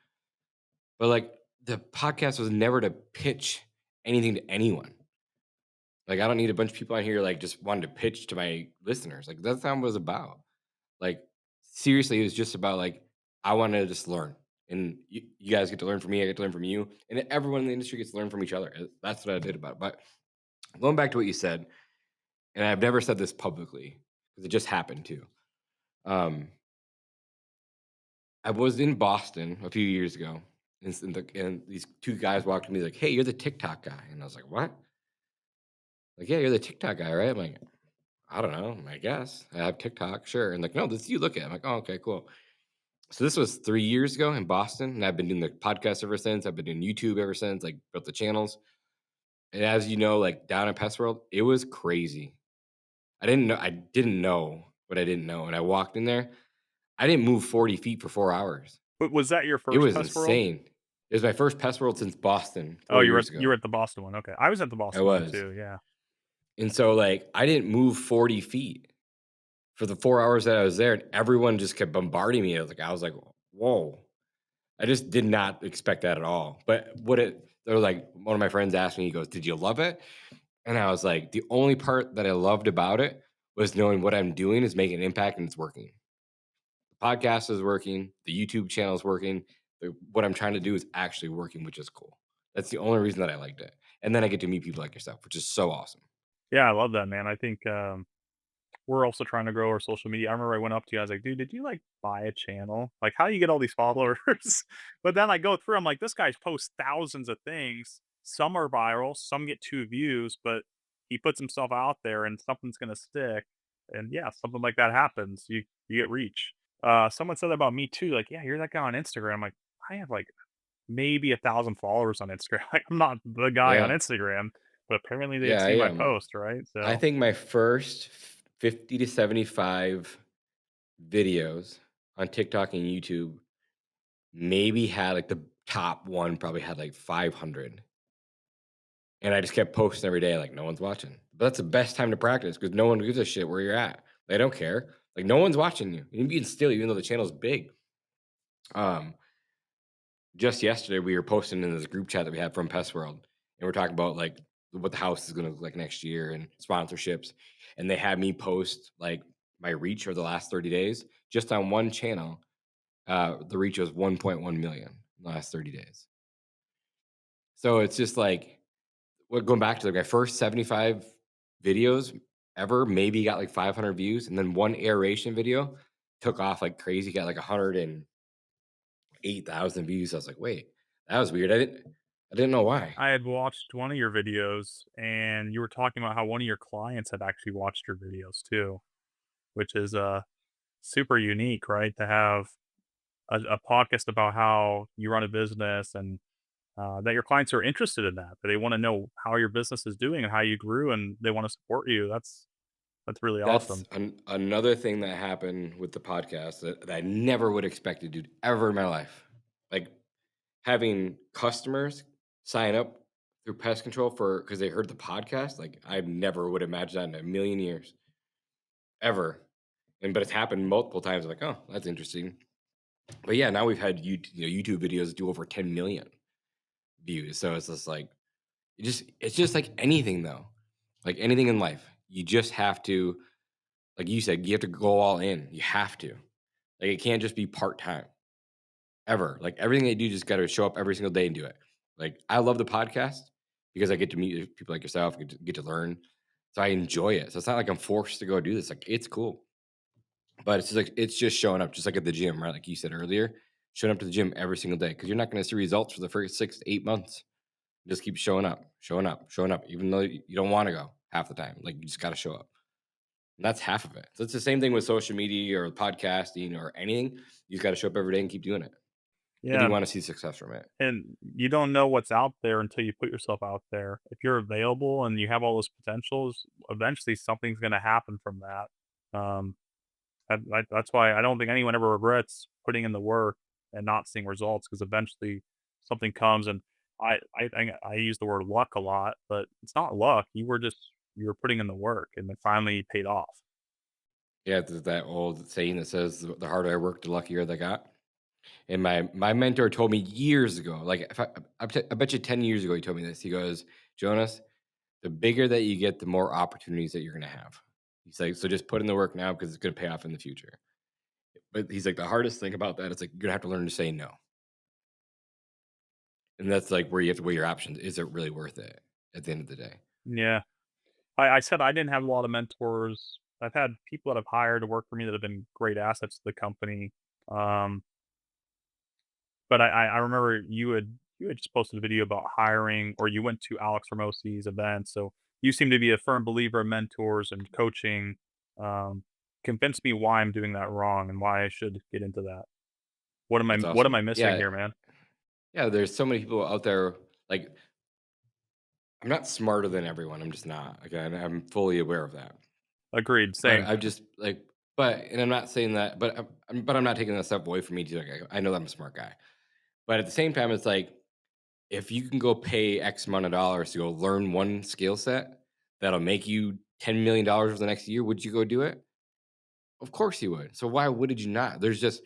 but like the podcast was never to pitch anything to anyone. Like, I don't need a bunch of people on here, like, just wanting to pitch to my listeners. Like, that's not what it was about. Like, seriously, it was just about, like, I wanted to just learn. And you guys get to learn from me, I get to learn from you, and everyone in the industry gets to learn from each other. That's what I did about it. But going back to what you said, and I've never said this publicly because it just happened too. Um, I was in Boston a few years ago, and these two guys walked to me like, "Hey, you're the TikTok guy," and I was like, "What?" Like, "Yeah, you're the TikTok guy, right?" I'm like, "I don't know. I guess I have TikTok, sure." And like, "No, this you look at." I'm like, "Oh, okay, cool." So this was 3 years ago in Boston, and I've been doing the podcast ever since. I've been doing YouTube ever since. Like, built the channels, and as you know, like down in Pest World, it was crazy. I didn't know what I didn't know, and I walked in there. I didn't move 40 feet for 4 hours. But was that your It first was Pest World? insane. It was my first Pest World since Boston Oh, 4 years ago. you were at the Boston one, okay. I was at the I Boston one was. too, yeah. And so, like, I didn't move 40 feet for the 4 hours that I was there, and everyone just kept bombarding me. I was like, "Whoa." I just did not expect that at all. But they were like, one of my friends asked me, he goes, "Did you love it?" And I was like, "The only part that I loved about it was knowing what I'm doing is making an impact and it's working. The podcast is working, the YouTube channel is working. What I'm trying to do is actually working, which is cool." That's the only reason that I liked it. And then I get to meet people like yourself, which is so awesome. Yeah, I love that, man. I think, we're also trying to grow our social media. I remember I went up to you, I was like, "Dude, did you, like, buy a channel? Like, how do you get all these followers?" But then I go through, I'm like, "This guy posts thousands of things. Some are viral, some get 2 views, but he puts himself out there and something's gonna stick." And yeah, something like that happens. You get reach. Someone said that about me too, like, "Yeah, you're that guy on Instagram." I'm like, "I have, like, maybe 1,000 followers on Instagram." Like, I'm not the guy on Yeah. Instagram, but apparently they had Yeah, I seen my am. post, right? I So think my first 50 to 75 videos on TikTok and YouTube maybe had like the top one probably had like 500. And I just kept posting every day, like, no one's watching. But that's the best time to practice because no one gives a shit where you're at. They don't care. Like, no one's watching you. You can still, even though the channel's big. Um, just yesterday, we were posting in this group chat that we have from Pest World, and we're talking about like what the house is going to look like next year and sponsorships. And they had me post like my reach over the last 30 days just on one channel. The reach was 1.1 million in the last 30 days. So it's just like, well, going back to like my first 75 videos ever, maybe got like 500 views, and then one aeration video took off like crazy, got like 108,000 views. I was like, wait, that was weird. I didn't know why. I had watched one of your videos, and you were talking about how one of your clients had actually watched your videos too, which is super unique, right? To have a podcast about how you run a business and that your clients are interested in that they want to know how your business is doing and how you grew, and they want to support you. That's really That's awesome. another thing that happened with the podcast that I never would expect to do ever in my life. Like having customers sign up through pest control for because they heard the podcast. Like I never would imagine that in a million years ever. But it's happened multiple times. Like, oh, that's interesting. But yeah, now we've had YouTube videos do over 10 million views. So it's just like it's just like anything though. Like anything in life. You just have to, like you said, you have to go all in. You have to. Like it can't just be part-time ever. Like everything they do just gotta show up every single day and do it. Like I love the podcast because I get to meet people like yourself, get to learn. So I enjoy it. So it's not like I'm forced to go do this. Like it's cool. But it's just like it's just showing up, just like at the gym, right? Like you said earlier, showing up to the gym every single day because you're not going to see results for the first 6 to 8 months. Just keep showing up, showing up, showing up, even though you don't want to go half the time. Like you just got to show up. And that's half of it. So it's the same thing with social media or podcasting or anything. You just got to show up every day and keep doing it if Yeah, you want to see success from it. and you don't know what's out there until you put yourself out there. If you're available and you have all those potentials, eventually something's going to happen from that. That's why I don't think anyone ever regrets putting in the work and not seeing results, because eventually something comes. And I use the word luck a lot, but it's not luck. You were putting in the work, and it finally paid off. Yeah, there's that old saying that says the harder I work, the luckier I got. And my mentor told me years ago, like if I bet you 10 years ago, he told me this. He goes, Jonas, The bigger that you get, the more opportunities that you're gonna have. He's like, so just put in the work now because it's gonna pay off in the future. But he's like, the hardest thing about that is like you're gonna have to learn to say no. And that's like where you have to weigh your options. Is it really worth it at the end of the day? Yeah. I said I didn't have a lot of mentors. I've had people that I've hired to work for me that have been great assets to the company. Um, but I remember you had just posted a video about hiring, or you went to Alex Ramos's event. So you seem to be a firm believer in mentors and coaching. Um, convince me why I'm doing that wrong and why I should get into that. That's What am awesome. I missing Yeah. here, man? Yeah. There's so many people out there. Like, I'm not smarter than everyone. I'm just not. Like, I'm fully aware of that. Agreed. But Same. I just like, and I'm not saying that, but I'm not taking that stuff away from me. Too. Like, I know that I'm a smart guy. But at the same time, it's like, if you can go pay X amount of dollars to go learn one skill set that'll make you $10 million for the next year, would you go do it? Of course you would. So why would you not? There's just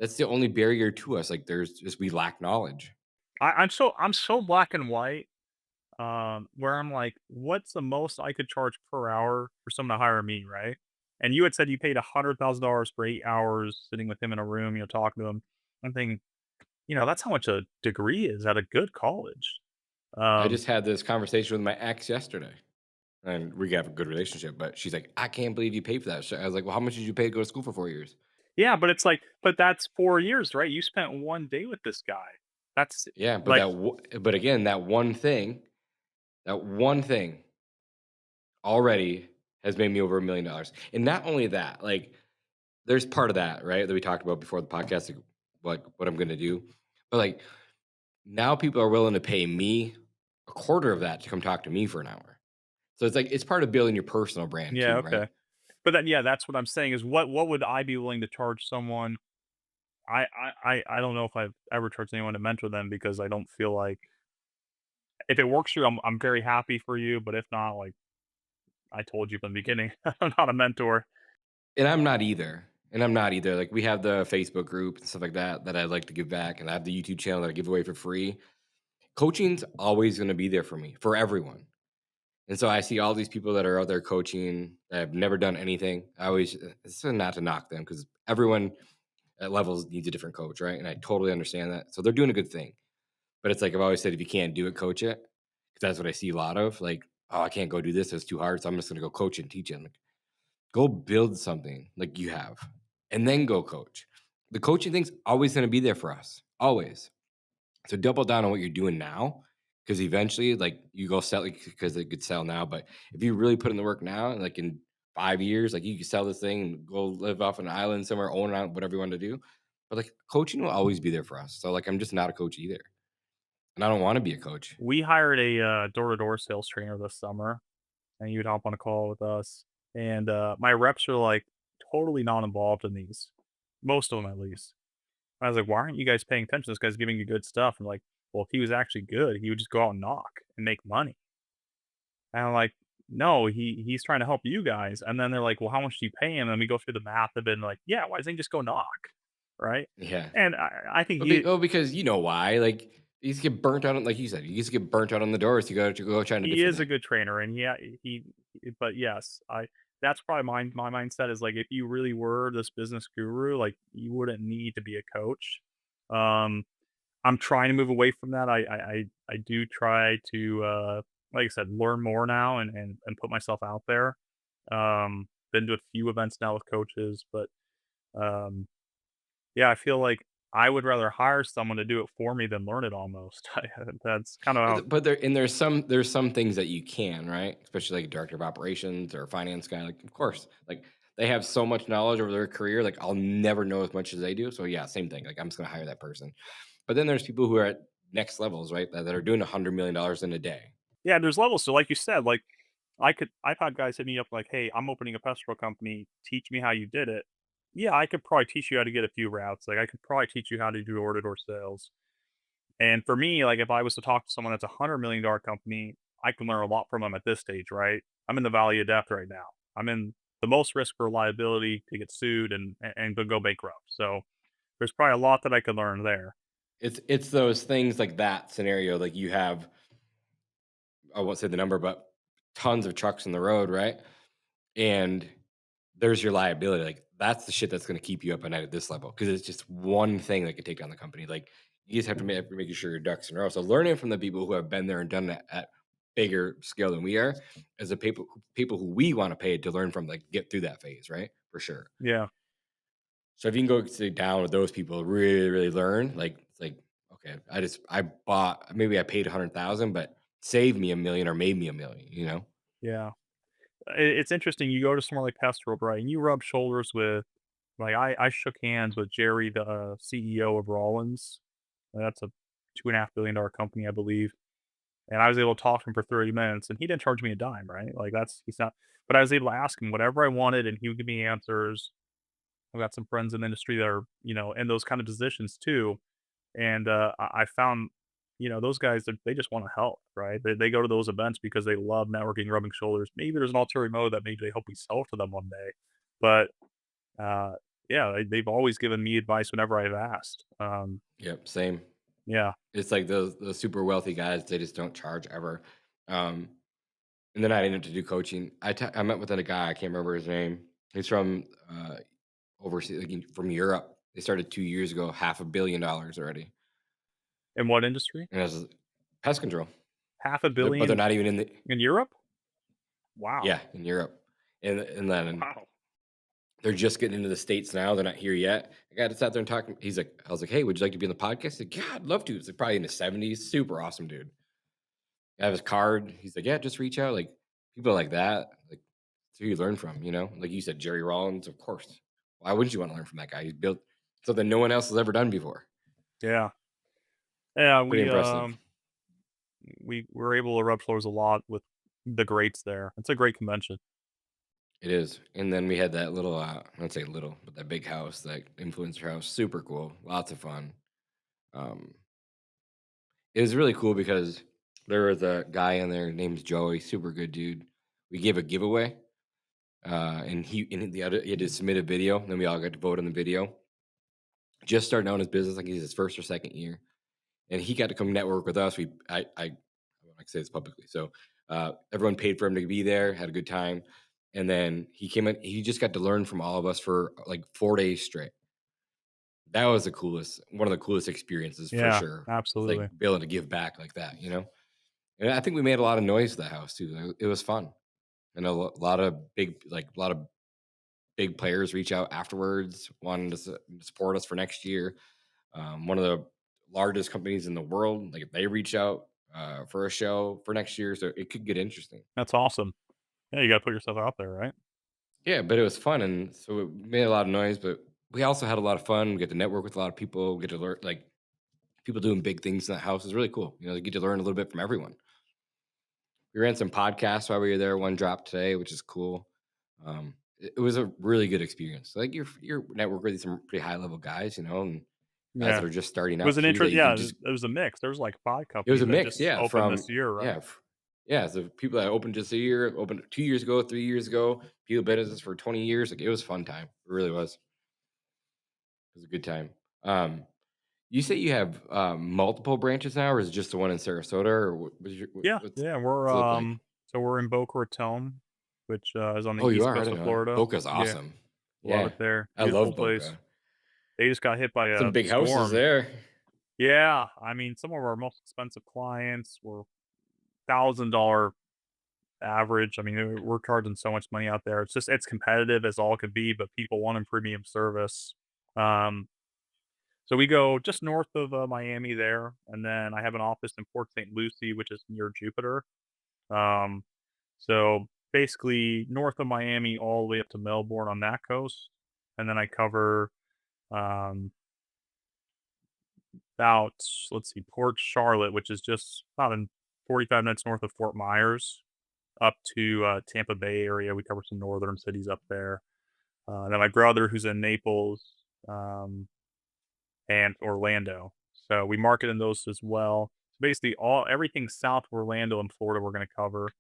that's the only barrier to us. Like there's just we lack knowledge. I'm so black and white. Where I'm like, what's the most I could charge per hour for someone to hire me, right? And you had said you paid $100,000 for 8 hours sitting with him in a room, talking to him. I'm thinking, that's how much a degree is at a good college. I Um, just had this conversation with my ex yesterday, and we have a good relationship. But she's like, "I can't believe you paid for that shit." I was like, "Well, how much did you pay to go to school for 4 years?" yeah, but it's like, but that's 4 years, right? You spent one day with this guy. That's Yeah, but like, but again, that one thing already has made me over $1 million. And not only that, like there's part of that, right, that we talked about before the podcast, like what I'm gonna do. But like now people are willing to pay me a quarter of that to come talk to me for an hour. So it's like it's part of building your personal brand yeah, too, right? okay. But then, yeah, that's what I'm saying is what would I be willing to charge someone? I don't know if I've ever charged anyone to mentor them because I don't feel like if it works for you, I'm very happy for you. But if not, like I told you from the beginning, I'm not a mentor. And I'm not either. And I'm not either. Like we have the Facebook group and stuff like that that I like to give back, and I have the YouTube channel that I give away for free. Coaching's always going to be there for me, for everyone. And so I see all these people that are out there coaching that have never done anything. I always, it's not to knock them because everyone at levels needs a different coach, right? And I totally understand that. So they're doing a good thing. But it's like I've always said, if you can't do it, coach it. Because that's what I see a lot of. Like, oh, I can't go do this. It's too hard. So I'm just going to go coach it and teach it. Like, go build something like you have and then go coach. The coaching thing's always going to be there for us. Always. So double down on what you're doing now, because eventually, like you go sell it because it could sell now. But if you really put in the work now, like in 5 years, like you could sell this thing and go live off an island somewhere, own it out, whatever you want to do. But like coaching will always be there for us. So like I'm just not a coach either, and I don't want to be a coach. We hired a door-to-door sales trainer this summer, and he would hop on a call with us. And my reps are like totally not involved in these, most of them at least. I was like, why aren't you guys paying attention? This guy's giving you good stuff. And like, well, if he was actually good, he would just go out and knock and make money. And I'm like, no, he's trying to help you guys. And then they're like, well, how much do you pay him? And we go through the math of it and like, yeah, why doesn't he just go knock? Right. Yeah. And I think Because you know why? Like you just get burnt out on, like you said, you just get burnt out on the doors to go trying a he different is a thing. good trainer. And yeah, but yes, that's probably my mindset is like, if you really were this business guru, like you wouldn't need to be a coach. Um, I'm trying to move away from that. I do try to, like I said, learn more now and put myself out there. Been to a few events now with coaches, but um, yeah, I feel like I would rather hire someone to do it for me than learn it almost. That's kind of how, There's some things that you can, right? Especially like a director of operations or a finance guy. Like, of course, like they have so much knowledge over their career. Like, I'll never know as much as they do. So yeah, same thing. Like, I'm just gonna hire that person. But then there's people who are at next levels, right? That are doing $100 million in a day. yeah, there's levels. So like you said, like I've had guys hit me up like, hey, I'm opening a pest control company. Teach me how you did it. Yeah, I could probably teach you how to get a few routes. Like I could probably teach you how to do door-to-door sales. And for me, like if I was to talk to someone that's $100 million company, I can learn a lot from them at this stage, right? I'm in the valley of death right now. I'm in the most risk for liability to get sued and to go bankrupt. So there's probably a lot that I could learn there. It's those things like that scenario. Like you have, I won't say the number, but tons of trucks on the road, right? And there's your liability. Like that's the shit that's going to keep you up at night at this level because it's just one thing that could take down the company. Like you just have to make sure your ducks in a row. So learning from the people who have been there and done that at bigger scale than we are, as the people who we want to pay to learn from, like get through that phase, right? For sure. Yeah. So if you can go sit down with those people, really, really learn, like it's like, okay, I bought maybe I paid 100,000, but saved me a million or made me a million, you know? Yeah. It's interesting. You go to somewhere like Pest Control, right? And you rub shoulders with like I shook hands with Jerry, the CEO of Rollins. That's a $2.5 billion company, I believe. And I was able to talk to him for 30 minutes, and he didn't charge me a dime, right? Like that's he's not. But I was able to ask him whatever I wanted, and he would give me answers. I've got some friends in the industry that are, in those kind of positions too. And I found, those guys, they just want to help, right? They go to those events because they love networking, rubbing shoulders. Maybe there's an ulterior motive that maybe they hope we sell to them one day. But yeah, they've always given me advice whenever I've asked. Yep, same. Yeah. It's like those super wealthy guys, they just don't charge ever. Um, and then I ended up to do coaching. I met with a guy, I can't remember his name. He's from overseas, like from Europe. They started 2 years ago, $500 million already. In what industry? And that's pest control. Half a But they're billion not even in the in Europe? Wow. yeah, in Europe. And then Wow. they're just getting into the States now. They're not here yet. I got to sit there and talk. I was like, hey, would you like to be on the podcast? He's like, yeah, I'd love to. It's like probably in his 70s. Super awesome dude. I have his card. He's like, yeah, just reach out. Like people like that, like it's who you learn from, you know? Like you said, Jerry Rollins, of course. Why wouldn't you want to learn from that guy? He's built something no one else has ever done before. Yeah. Yeah, Pretty impressive. we were able to rub shoulders a lot with the greats there. It's a great convention. It is. And then we had that little, I don't say little, but that big house, that influencer house. Super cool. Lots of fun. Um, it was really cool because there was a guy in there named Joey, super good dude. We gave a giveaway, and he had to submit a video. And then we all got to vote on the video. Just starting out his business, like he's his first or second year, and he got to come network with us. I want to say this publicly, so everyone paid for him to be there, had a good time, and then he came in. He just got to learn from all of us for like 4 days straight. That was one of the coolest experiences for Yeah, sure. It's like absolutely. being able to give back like that, you know. And I think we made a lot of noise at that house too. It was fun, and lot of a lot of big players reach out afterwards, wanting to support us for next year. One of the largest companies in the world, like they reach out for a show for next year, so it could get interesting. That's awesome. Yeah, you gotta put yourself out there, right? Yeah, but it was fun, and so it made a lot of noise. But we also had a lot of fun. We get to network with a lot of people. Get to learn like people doing big things in that house is really cool. You know, you get to learn a little bit from everyone. We ran some podcasts while we were there. One dropped today, which is cool. It was a really good experience. Like your network with some pretty high level guys, you know, and guys Yeah. that are just starting It was out an too that interest you can yeah, just it was a mix. There's, like, 5 it was companies a that mix, just yeah, opened this year, yeah, right? yeah, so people that opened just a year, opened 2 years ago, 3 years ago, people been in this for 20 years, like, it was a fun time. It really was. It was a good time. Um, you say you have, multiple branches now, or is it just the one in Sarasota, or Yeah, what's yeah, we're, it look like? so we're in Boca Raton, which, is on the Oh, you East are? I Coast didn't of know that. Florida. Boca's Yeah, awesome. love Yeah. it there. I Beautiful love place. Boca. They just got hit by Some a big houses storm. there. Yeah, I mean, some of our most expensive clients were $1,000 average. I mean, we're charging so much money out there. It's competitive as all could be, but people want a premium service. Um, so we go just north of Miami there, and then I have an office in Port St. Lucie, which is near Jupiter. Um, so basically north of Miami all the way up to Melbourne on that coast, and then I cover um, about let's see, Port Charlotte, which is just about in 45 minutes north of Fort Myers, up to Tampa Bay area. We cover some northern cities up there. Then my brother, who's in Naples, um, and Orlando. So we market in those as well. So basically, all everything south of Orlando and Florida, we're going to cover.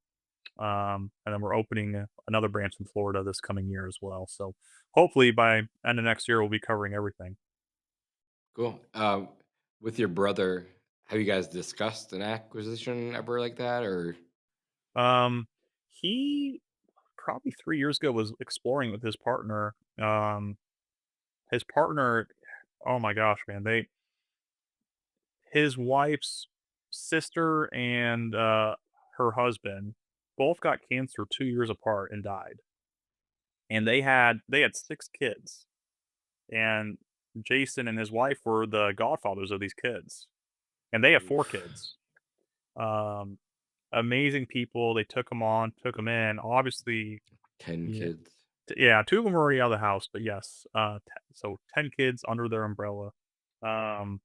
And then we're opening another branch in Florida this coming year as well. So hopefully by end of next year, we'll be covering everything. Cool. With your brother, have you guys discussed an acquisition ever like that, or Um, he probably 3 years ago was exploring with his partner. His partner, oh my gosh, man, his wife's sister and, her husband both got cancer 2 years apart and died, and they had 6 kids, and Jason and his wife were the godfathers of these kids, and they have 4 Oof. kids. Um, Amazing people, they took them in, obviously. 10 Yeah. kids. Yeah, 2 of them were already out of the house, but yes, so 10 kids under their umbrella. Um,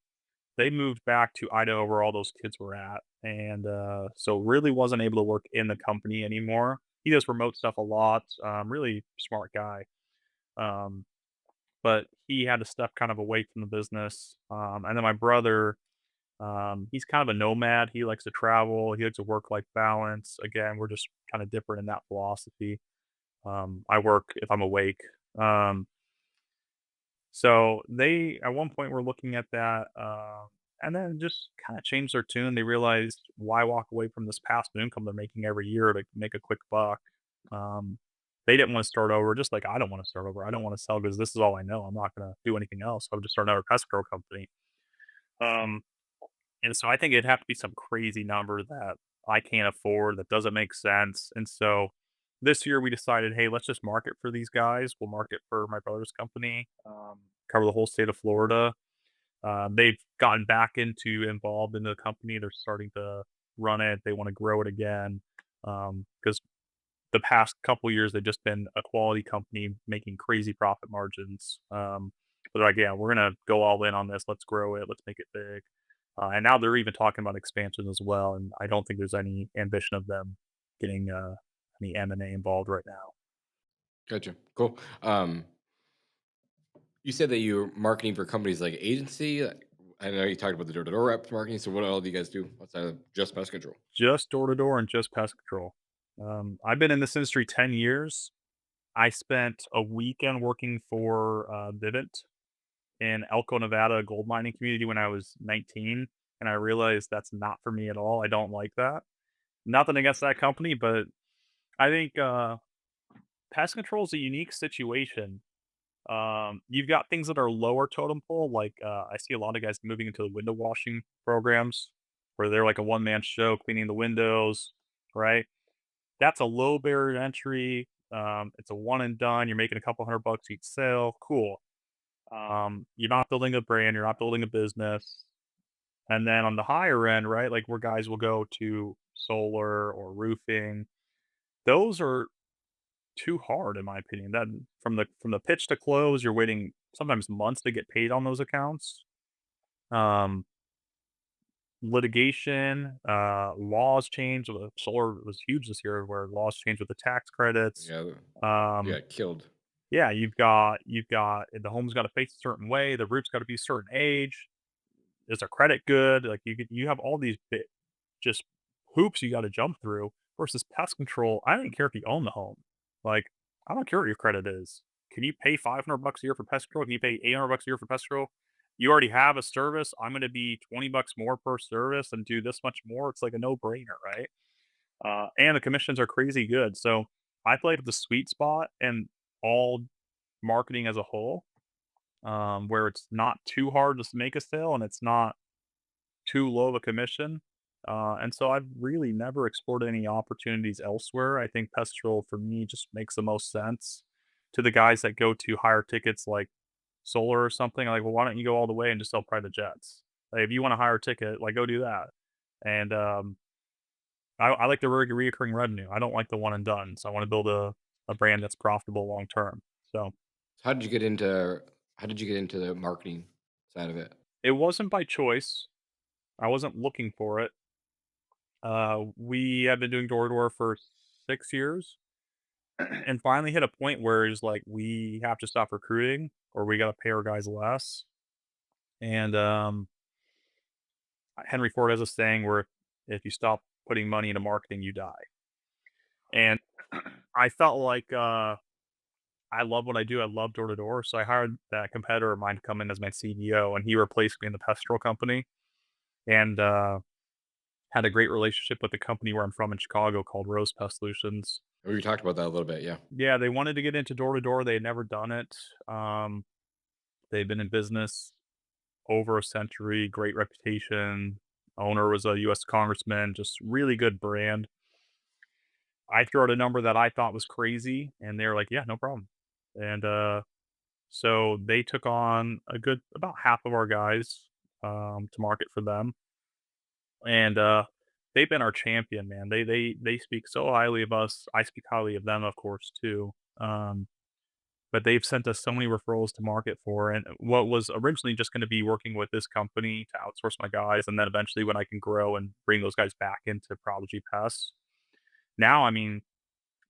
they moved back to Idaho where all those kids were at, and, so really wasn't able to work in the company anymore. He does remote stuff a lot, really smart guy, um, but he had to step kind of away from the business, and then my brother, he's kind of a nomad, he likes to travel, he likes a work-life balance. Again, we're just kinda different in that philosophy. I work if I'm awake. Um, so they at one point were looking at that, and then just kind of changed their tune. They realized why walk away from this passive income they're making every year to make a quick buck. Um, they didn't want to start over, just like I don't want to start over. I don't want to sell because this is all I know. I'm not going to do anything else. I would just start another pest control company. Um, and so I think it'd have to be some crazy number that I can't afford, that doesn't make sense. And so this year we decided, hey, let's just market for these guys. We'll market for my brother's company, cover the whole state of Florida. They've gotten back into involved in the company. They're starting to run it. They want to grow it again because the past couple years they've just been a quality company making crazy profit margins. But like, yeah, we're gonna go all in on this. Let's grow it. Let's make it big. And now they're even talking about expansion as well. And I don't think there's any ambition of them getting any M&A involved right now. Gotcha. Cool. You said that you're marketing for companies like agency. I know you talked about the door-to-door reps marketing. So what all do you guys do outside of just pest control? Just door to door and just pest control. I've been in this industry 10 years. I spent a weekend working for Vivint in Elko, Nevada, a gold mining community when I was 19, and I realized that's not for me at all. I don't like that. Nothing against that company, but I think pest control is a unique situation. You've got things that are lower totem pole, like I see a lot of guys moving into the window washing programs where they're like a one man show cleaning the windows, right? That's a low barrier to entry. It's a one and done. You're making a couple $100 each sale. Cool. You're not building a brand, you're not building a business. And then on the higher end, right, like where guys will go to solar or roofing, those are too hard in my opinion. That from the pitch to close, you're waiting sometimes months to get paid on those accounts. Um, Litigation, laws change. Solar was huge this year where laws changed with the tax credits. Yeah. Um, Yeah. Killed. yeah, you've got the home's got to face a certain way, the roof's got to be a certain age. Is their credit good? Like you have all these just hoops you got to jump through. Versus pest control, I don't care if you own the home. Like I don't care what your credit is. Can you pay $500 a year for pest control? Can you pay $800 a year for pest control? You already have a service. I'm going to be $20 more per service and do this much more. It's like a no brainer, right? And the commissions are crazy good. So I played the sweet spot and all marketing as a whole, where it's not too hard to make a sale and it's not too low of a commission. And so I've really never explored any opportunities elsewhere. I think Pestrol for me just makes the most sense. To the guys that go to higher tickets like solar or something, I'm like, well, why don't you go all the way and just sell private jets? Like, if you want a higher ticket, like go do that. And I like the reoccurring revenue. I don't like the one and done. So I want to build a brand that's profitable long term. So How did you get into the marketing side of it? it wasn't by choice. I wasn't looking for it. We have been doing door to door for 6 years, and finally hit a point where it's like we have to stop recruiting, or we got to pay our guys less. And Henry Ford has a saying where if you stop putting money into marketing, you die. And I felt like I love what I do. I love door to door, so I hired that competitor of mine to come in as my CDO, and he replaced me in the pastoral company. And had a great relationship with the company where I'm from in Chicago called Rose Pest Solutions. We talked about that a little bit. Yeah. Yeah, they wanted to get into door to door. They had never done it. They've been in business over a century, great reputation. Owner was a U.S. congressman, just really good brand. I threw out a number that I thought was crazy, and they were like, "Yeah, no problem." And so they took on a good about half of our guys to market for them, and they've been our champion, man. They speak so highly of us. I speak highly of them, of course, too. But they've sent us so many referrals to market for, and what was originally just going to be working with this company to outsource my guys, and then eventually when I can grow and bring those guys back into Prodigy Pests. Now, I mean,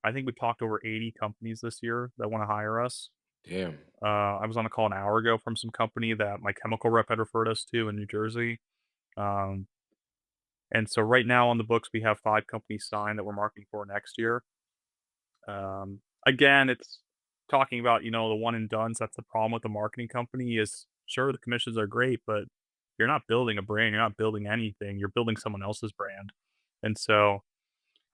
I think we talked over 80 companies this year that want to hire us. Damn. I was on a call an hour ago from some company that my chemical rep had referred us to in New Jersey. Um, and so right now on the books, we have 5 companies signed that we're marketing for next year. Again, it's talking about, the one and dones. That's the problem with the marketing company is sure the commissions are great, but you're not building a brand. You're not building anything. You're building someone else's brand. And so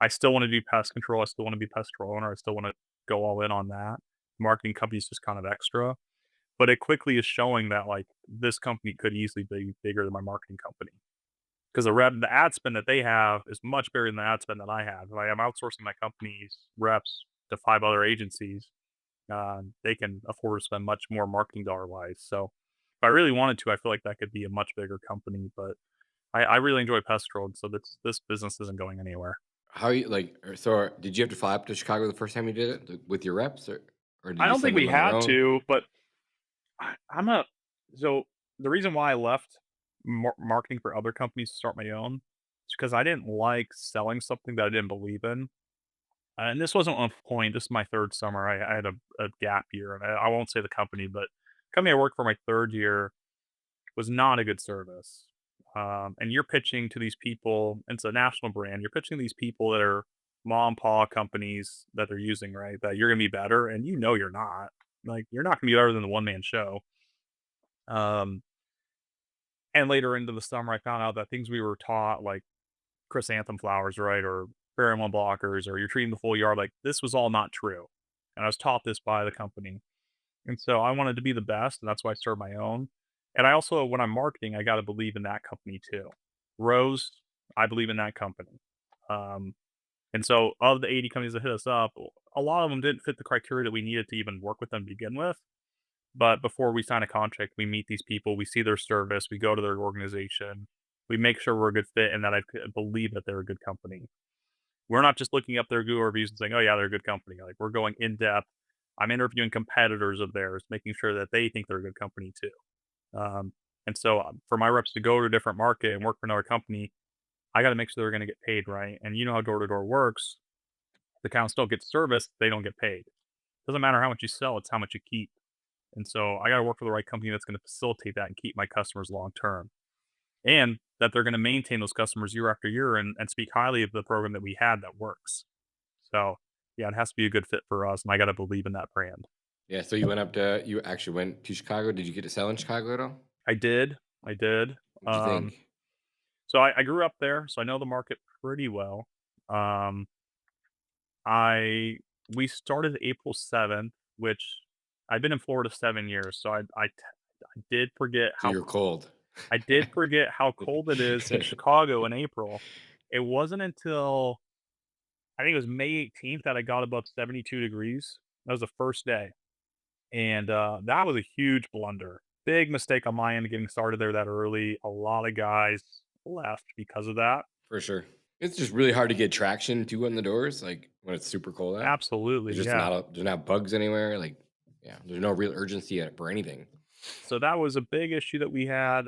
I still want to do pest control. I still want to be pest control owner. I still want to go all in on that. Marketing company is just kind of extra, but it quickly is showing that like this company could easily be bigger than my marketing company because the ad spend that they have is much bigger than the ad spend that I have. If I am outsourcing my company's reps to 5 other agencies, they can afford to spend much more marketing dollar wise. So if I really wanted to, I feel like that could be a much bigger company. But I really enjoy pest control, so this business isn't going anywhere. How you like? So, did you have to fly up to Chicago the first time you did it with your reps, or did I you don't think send we them on their had own? to, but I'm a so the reason why I left marketing for other companies to start my own is because I didn't like selling something that I didn't believe in. And this wasn't on point. This is my third summer. I had a gap year, and I won't say the company, but company I worked for my third year was not a good service. And you're pitching to these people. It's a national brand. You're pitching these people that are mom and paw companies that they're using, right? That you're gonna be better, and you're not. Like you're not gonna be better than the one man show. Um, and later into the summer, I found out that things we were taught, like chrysanthem flowers, right, or pheromone blockers, or you're treating the full yard, like this was all not true. And I was taught this by the company. And so I wanted to be the best, and that's why I started my own. And I also, when I'm marketing, I got to believe in that company too. Rose, I believe in that company. Um, and so of the 80 companies that hit us up, a lot of them didn't fit the criteria that we needed to even work with them to begin with. But before we sign a contract, we meet these people, we see their service, we go to their organization, we make sure we're a good fit and that believe that they're a good company. We're not just looking up their Google reviews and saying, "Oh yeah, they're a good company." Like we're going in depth. I'm interviewing competitors of theirs, making sure that they think they're a good company too. Um, and so for my reps to go to a different market and work for another company, I got to make sure they're going to get paid right. And you know how door to door works. The account still gets service, they don't get paid. Doesn't matter how much you sell; it's how much you keep. And so I got to work for the right company that's going to facilitate that and keep my customers long term, and that they're going to maintain those customers year after year and speak highly of the program that we had that works. So yeah, it has to be a good fit for us, and I got to believe in that brand. Yeah. So you actually went to Chicago. Did you get to sell in Chicago at all? I did, I did. What'd you Um, think? so I grew up there, so I know the market pretty well. Um, I we started April 7th, which I've been in Florida 7 years, so I did forget So you're cold. I did forget how cold it is in Chicago in April. It wasn't until I think it was May 18th that I got above 72 degrees. That was the first day, and, that was a huge blunder. Big mistake on my end getting started there that early. A lot of guys left because of that. For sure. It's just really hard to get traction too on the doors, like when it's super cold out. Absolutely, yeah. There's not bugs anywhere. Like, yeah, there's no real urgency for anything. So that was a big issue that we had.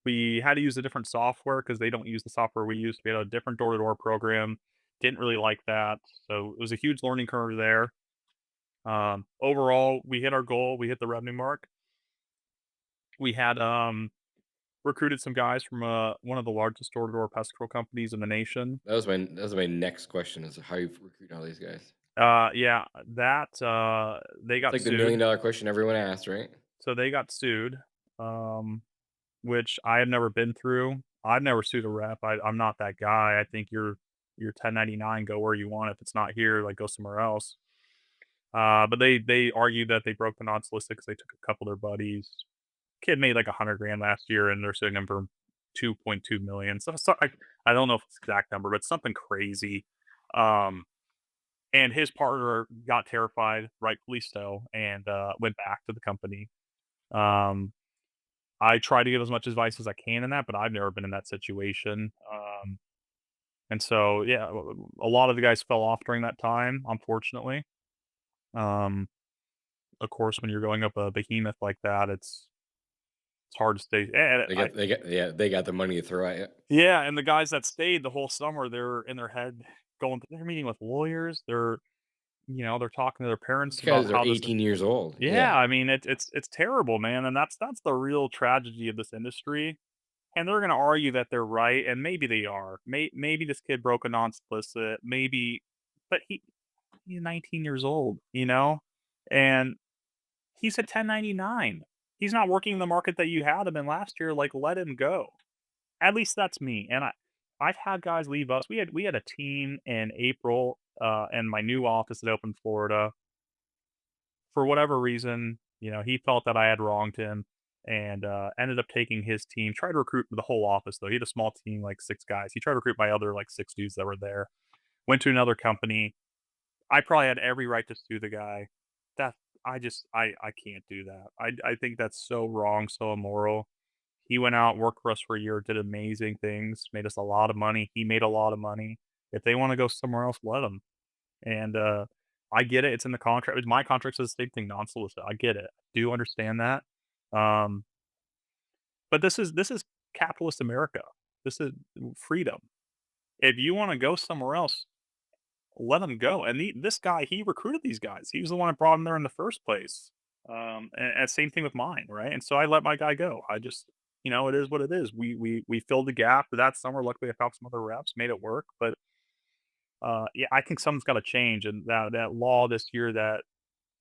We had to use a different software because they don't use the software we used. We had a different door-to-door program. Didn't really like that, so it was a huge learning curve there. Overall, we hit our goal. We hit the revenue mark. We had recruited some guys from one of the largest door-to-door pest control companies in the nation. That was my next question is how you recruit all these guys. Yeah, that they It's got like the sued. $1 million question everyone asks, right? So they got sued, um, which I had never been through. I've never sued a rep. I'm not that guy. I think you're your 1099, go where you want. If it's not here, like, go somewhere else. But they argued that they broke the non-solicit because they took a couple of their buddies. Kid made like 100 grand last year, and they're suing him for 2.2 million. So I don't know if it's the exact number, but something crazy. Um, and his partner got terrified, rightfully so, and went back to the company. Um, I try to give as much advice as I can in that, but I've never been in that situation. And so, yeah, a lot of the guys fell off during that time, unfortunately. Um, of course, when you're going up a behemoth like that, it's hard to stay. And They got the money to throw at you. yeah, and the guys that stayed the whole summer, they're in their head they're meeting with lawyers. They're talking to their These parents about guys are how this. 18 years old. Yeah, Yeah. I mean, it's terrible, man, and that's the real tragedy of this industry. And they're gonna argue that they're right, and maybe they are. Maybe this kid broke a non-solicit, maybe, but he's 19 years old, and he's a 1099. He's not working in the market that you had him in last year. Like, let him go. At least that's me. And I've had guys leave us. We had a team in April, and my new office that opened in Florida. For whatever reason, he felt that I had wronged him, and ended up taking his team. Tried to recruit the whole office though. He had a small team, like 6 guys. He tried to recruit my other like 6 dudes that were there. Went to another company. I probably had every right to sue the guy. That I can't do that. I think that's so wrong, so immoral. He went out, worked for us for a year, did amazing things, made us a lot of money. He made a lot of money. If they want to go somewhere else, let them. And I get it. It's in the contract. My contract says the same thing, non-solicit. I get it. Do understand that. Um, but this is capitalist America. This is freedom. If you want to go somewhere else, let him go. And this guy, he recruited these guys. He was the one that brought him there in the first place. And same thing with mine, right? And so I let my guy go. I just, it is what it is. We filled the gap that summer. Luckily, I found some other reps, made it work. But yeah, I think something's got to change. And that law this year that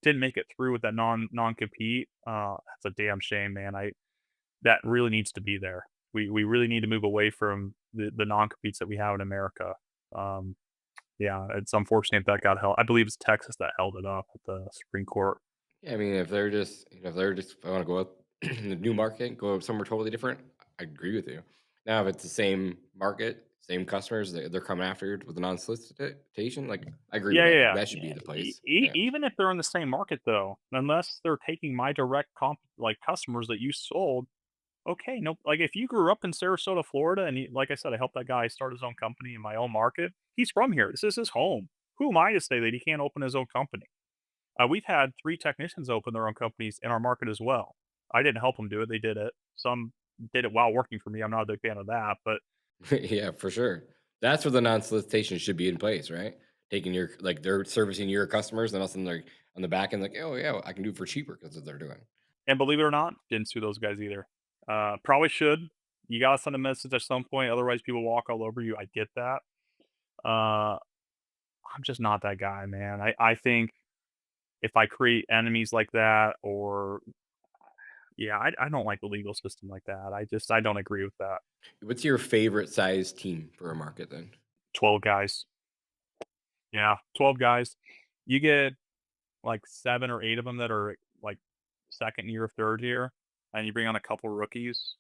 didn't make it through with that non compete, that's a damn shame, man. That really needs to be there. We really need to move away from the non competes that we have in America. Um, yeah, it's unfortunate that got held. I believe it's Texas that held it up at the Supreme Court. Yeah, I mean, if I want to go up in the new market, go somewhere totally different, I agree with you. Now, if it's the same market, same customers, they're coming after you with a non-solicitation, like I agree with Yeah, that. yeah, That should yeah. be the place. Yeah. Even if they're in the same market, though, unless they're taking my direct like customers that you sold, okay, no, like if you grew up in Sarasota, Florida, and like I said, I helped that guy start his own company in my own market. He's from here. This is his home. Who am I to say that he can't open his own company? We've had 3 technicians open their own companies in our market as well. I didn't help them do it; they did it. Some did it while working for me. I'm not a big fan of that, but Yeah, for sure. That's where the non-solicitation should be in place, right? Taking your like they're servicing your customers, and all of a sudden they're on the back end, like, oh yeah, I can do it for cheaper because what they're doing. and believe it or not, didn't sue those guys either. Probably should. You gotta send a message at some point, otherwise people walk all over you. I get that. Uh, I'm just not that guy, man. I think if I create enemies like that, or yeah, I don't like the legal system like that. I don't agree with that. What's your favorite size team for a market then? 12 guys. Yeah, 12 guys. You get like 7 or 8 of them that are like second year, third year, and you bring on a couple rookies.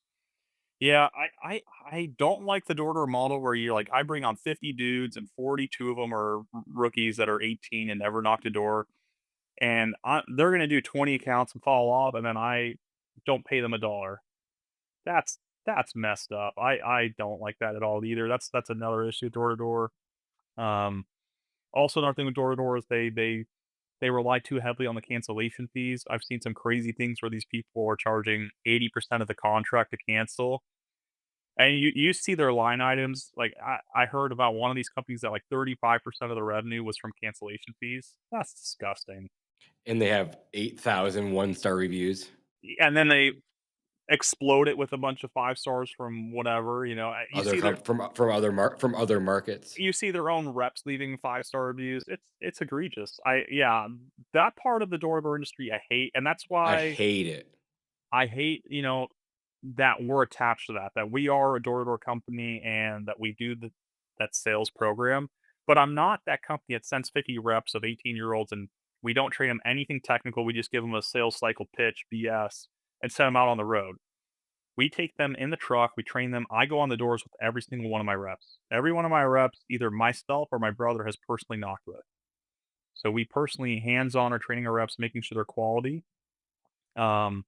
Yeah, I don't like the door-to-door model where you're like, I bring on 50 dudes and 42 of them are rookies that are 18 and never knocked a door, and they're gonna do 20 accounts and fall off, and then I don't pay them a dollar. That's that's messed up. I don't like that at all either. That's another issue, door-to-door. Um, Also another thing with door-to-door is they rely too heavily on the cancellation fees. I've seen some crazy things where these people are charging 80% of the contract to cancel. And you see their line items, like, I heard about one of these companies that, like, 35% of the revenue was from cancellation fees. That's disgusting. And they have 8,000 one-star reviews. And then they explode it with a bunch of 5 stars from whatever, you Other see their from other markets. own reps leaving 5-star reviews. It's egregious. Yeah, that part of the door-to-door industry I hate, and that's I why hate it. I hate, that we're attached to that we are a door-to-door company and that we do that sales program, but I'm not that company that sends 50 reps of 18-year-olds and we don't train them anything technical. We just give them a sales cycle pitch, BS, and send them out on the road. We take them in the truck, we train them. I go on the doors with every single one of my reps. Every one of my reps, either myself or my brother has personally knocked with. So we personally hands-on are training our reps, making sure they're quality. Um,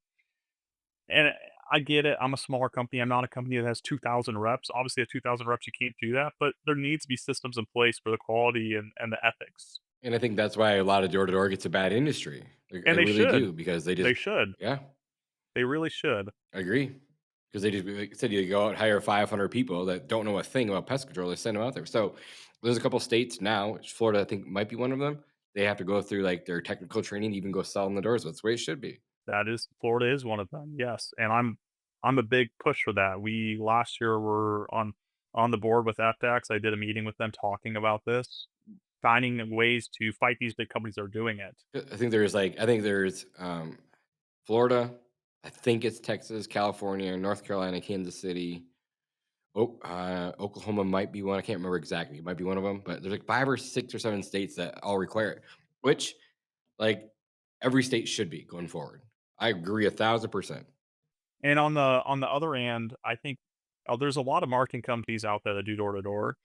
and I get it. I'm a smaller company. I'm not a company that has 2,000 reps. Obviously, at 2,000 reps, you can't do that, but there needs to be systems in place for the quality and the ethics. And I think that's why a lot of door to door gets a bad industry. I And they really should. do because they They just, should. yeah, They really should. I agree. Because they just, like I said, you go out and hire 500 people that don't know a thing about pest control. They send them out there. So there's a couple states now, which Florida, I think, might be one of them. They have to go through like their technical training, to even go sell in the doors. That's the way it should be. That is Florida is one of them, yes, and I'm a big push for that. We last year were on the board with FDAX. I did a meeting with them talking about this, finding ways to fight these big companies that are doing it. I think there's Florida. I think it's Texas, California, North Carolina, Kansas City. Oh, Oklahoma might be one. I can't remember exactly. It might be one of them, but there's like 5 or 6 or 7 states that all require it, which like every state should be going forward. I agree 1,000%. And on the other end, I think, there's a lot of marketing companies out there that do door to door.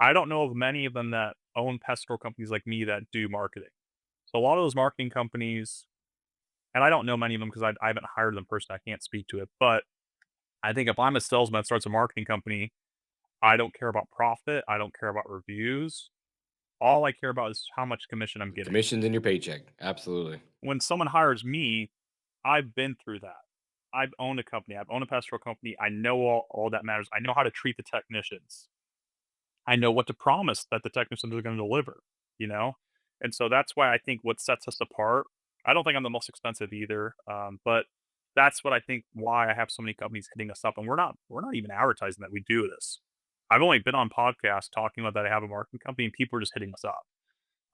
I don't know of many of them that own pest control companies like me that do marketing. So a lot of those marketing companies, and I don't know many of them because I haven't hired them personally, I can't speak to it, but I think if I'm a salesman that starts a marketing company, I don't care about profit, I don't care about reviews. All I care about is how much commission I'm getting. Commissions in your paycheck, absolutely. When someone hires me, I've been through that. I've owned a company, I've owned a pastoral company, I know all that matters. I know how to treat the technicians. I know what to promise that the technicians are gonna deliver, you know? And so that's why I think what sets us apart, I don't think I'm the most expensive either, but that's what I think why I have so many companies hitting us up, and we're not even advertising that we do this. I've only been on podcasts talking about that I have a marketing company, and people are just hitting us up,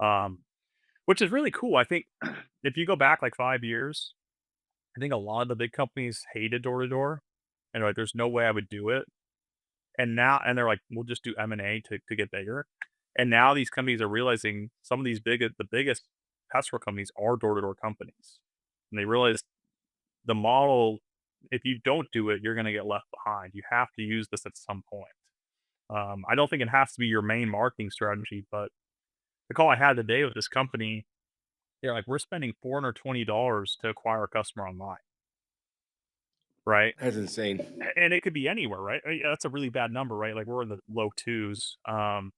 um, which is really cool. I think if you go back like 5 years, I think a lot of the big companies hated door to door, and they're like, "There's no way I would do it." And they're like, "We'll just do M&A to get bigger." And now these companies are realizing some of these the biggest pastoral companies are door-to-door companies. And they realize the model, if you don't do it, you're gonna get left behind. You have to use this at some point. I don't think it has to be your main marketing strategy, but the call I had today with this company, they're like, "We're spending $420 to acquire a customer online," right? That's insane. And it could be anywhere, right? That's a really bad number, right? Like, we're in the low 2s. And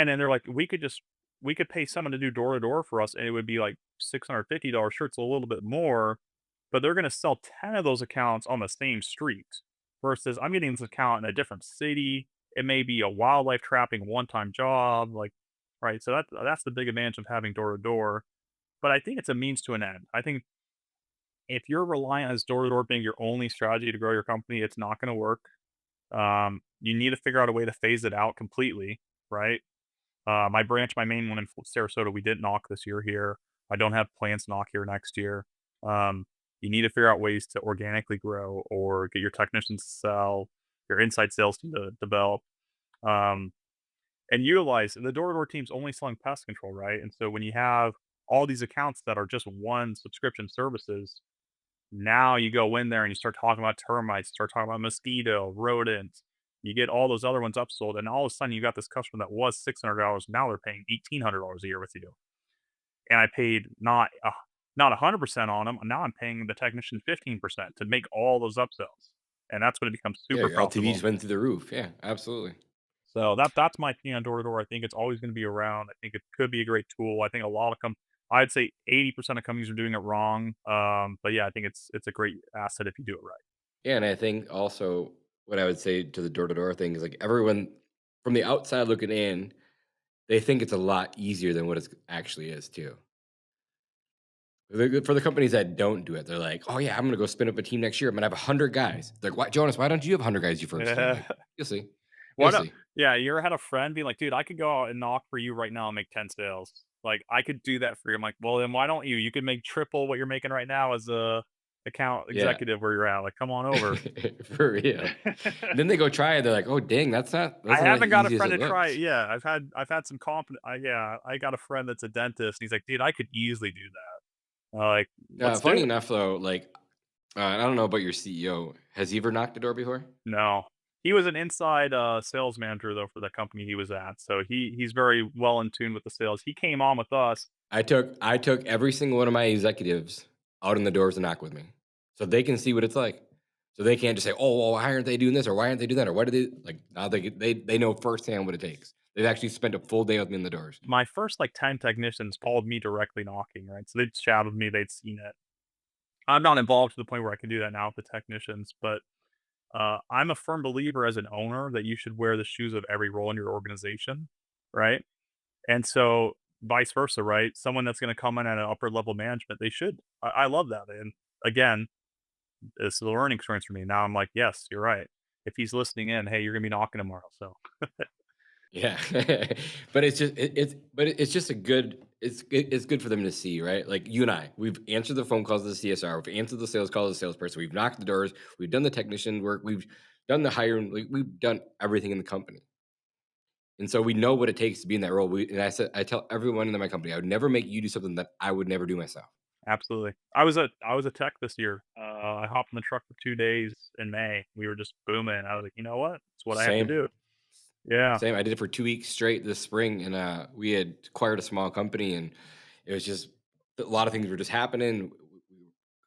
then they're like, we could pay someone to do door to door for us, and it would be like $650. Sure, it's a little bit more, but they're gonna sell 10 of those accounts on the same street versus I'm getting this account in a different city. It may be a wildlife trapping one-time job, like, right? So that's the big advantage of having door to door. But I think it's a means to an end. I think if you're reliant on door to door being your only strategy to grow your company, it's not gonna work. You need to figure out a way to phase it out completely, right? My branch, my main one in Sarasota, we didn't knock this year here. I don't have plans to knock here next year. Um, you need to figure out ways to organically grow or get your technicians to sell, your inside sales team to develop, um, and utilize the door-to-door team's only selling pest control, right? And so when you have all these accounts that are just one subscription services, now you go in there and you start talking about termites, start talking about mosquito, rodents. You get all those other ones upsold, and all of a sudden you got this customer that was $600. Now they're paying $1,800 a year with you. And I paid not 100% on them. Now I'm paying the technician 15% to make all those upsells, and that's when it becomes Yeah, super your LTV profitable. just went through the roof. Yeah, absolutely. So that's my opinion on door to door. I think it's always going to be around. I think it could be a great tool. I think a lot of I'd say 80% of companies are doing it wrong. But yeah, I think it's a great asset if you do it right. Yeah, and I think also what I would say to the door to door thing is like everyone from the outside looking in, they think it's a lot easier than what it actually is too. For the companies that don't do it, they're like, "Oh yeah, I'm gonna go spin up a team next year. I'm gonna have 100 guys." They're like, "Why, Jonas? Why don't you have 100 guys you first year?" I'm like, "You'll see, you'll What a see." Yeah, you ever had a friend be like, "Dude, I could go out and knock for you right now and make 10 sales. Like, I could do that for you." I'm like, "Well, then why don't you? You could make triple what you're making right now as a account Yeah. executive where you're at. Like, come on over. For real. Then they go try it. They're like, "Oh, dang, I that's not as haven't got a easy as friend it to try it. looks." Yeah, I've had some confident. Yeah, I got a friend that's a dentist. And he's like, dude, I could easily do that. Like, let's do Funny it. enough, though, like, I don't know about your CEO. Has he ever knocked the door before? No. He was an inside, sales manager, though, for the company he was at, so he's very well in tune with the sales. He came on with us. I took every single one of my executives out in the doors to knock with me, so they can see what it's like. So they can't just say, "Oh, well, why aren't they doing this or why aren't they doing that or why do they like?" Now they know firsthand what it takes. They've actually spent a full day with me in the doors. My first, like, 10 technicians called me directly knocking, right? So they'd shadowed me, they'd seen it. I'm not involved to the point where I can do that now with the technicians, but, I'm a firm believer as an owner that you should wear the shoes of every role in your organization, right? And so vice versa, right? Someone that's gonna come in at an upper level management, they should. I love that, and again, this is a learning experience for me. Now I'm like, "Yes, you're right." If he's listening in, "Hey, you're gonna be knocking tomorrow," so Yeah, but it's just a good it's good for them to see, right? Like you and we've answered the phone calls to the CSR, we've answered the sales calls to the salesperson, we've knocked the doors, we've done the technician work, we've done the hiring, like we've done everything in the company, and so we know what it takes to be in that role. And I tell everyone in my company, I would never make you do something that I would never do myself. absolutely. I was a tech this year. I hopped in the truck for 2 days in May. We were just booming. I was like, "You know what? It's what I have to Same. do." Yeah. Same. I did it for 2 weeks straight this spring, and we had acquired a small company, and it was just a lot of things were just happening. We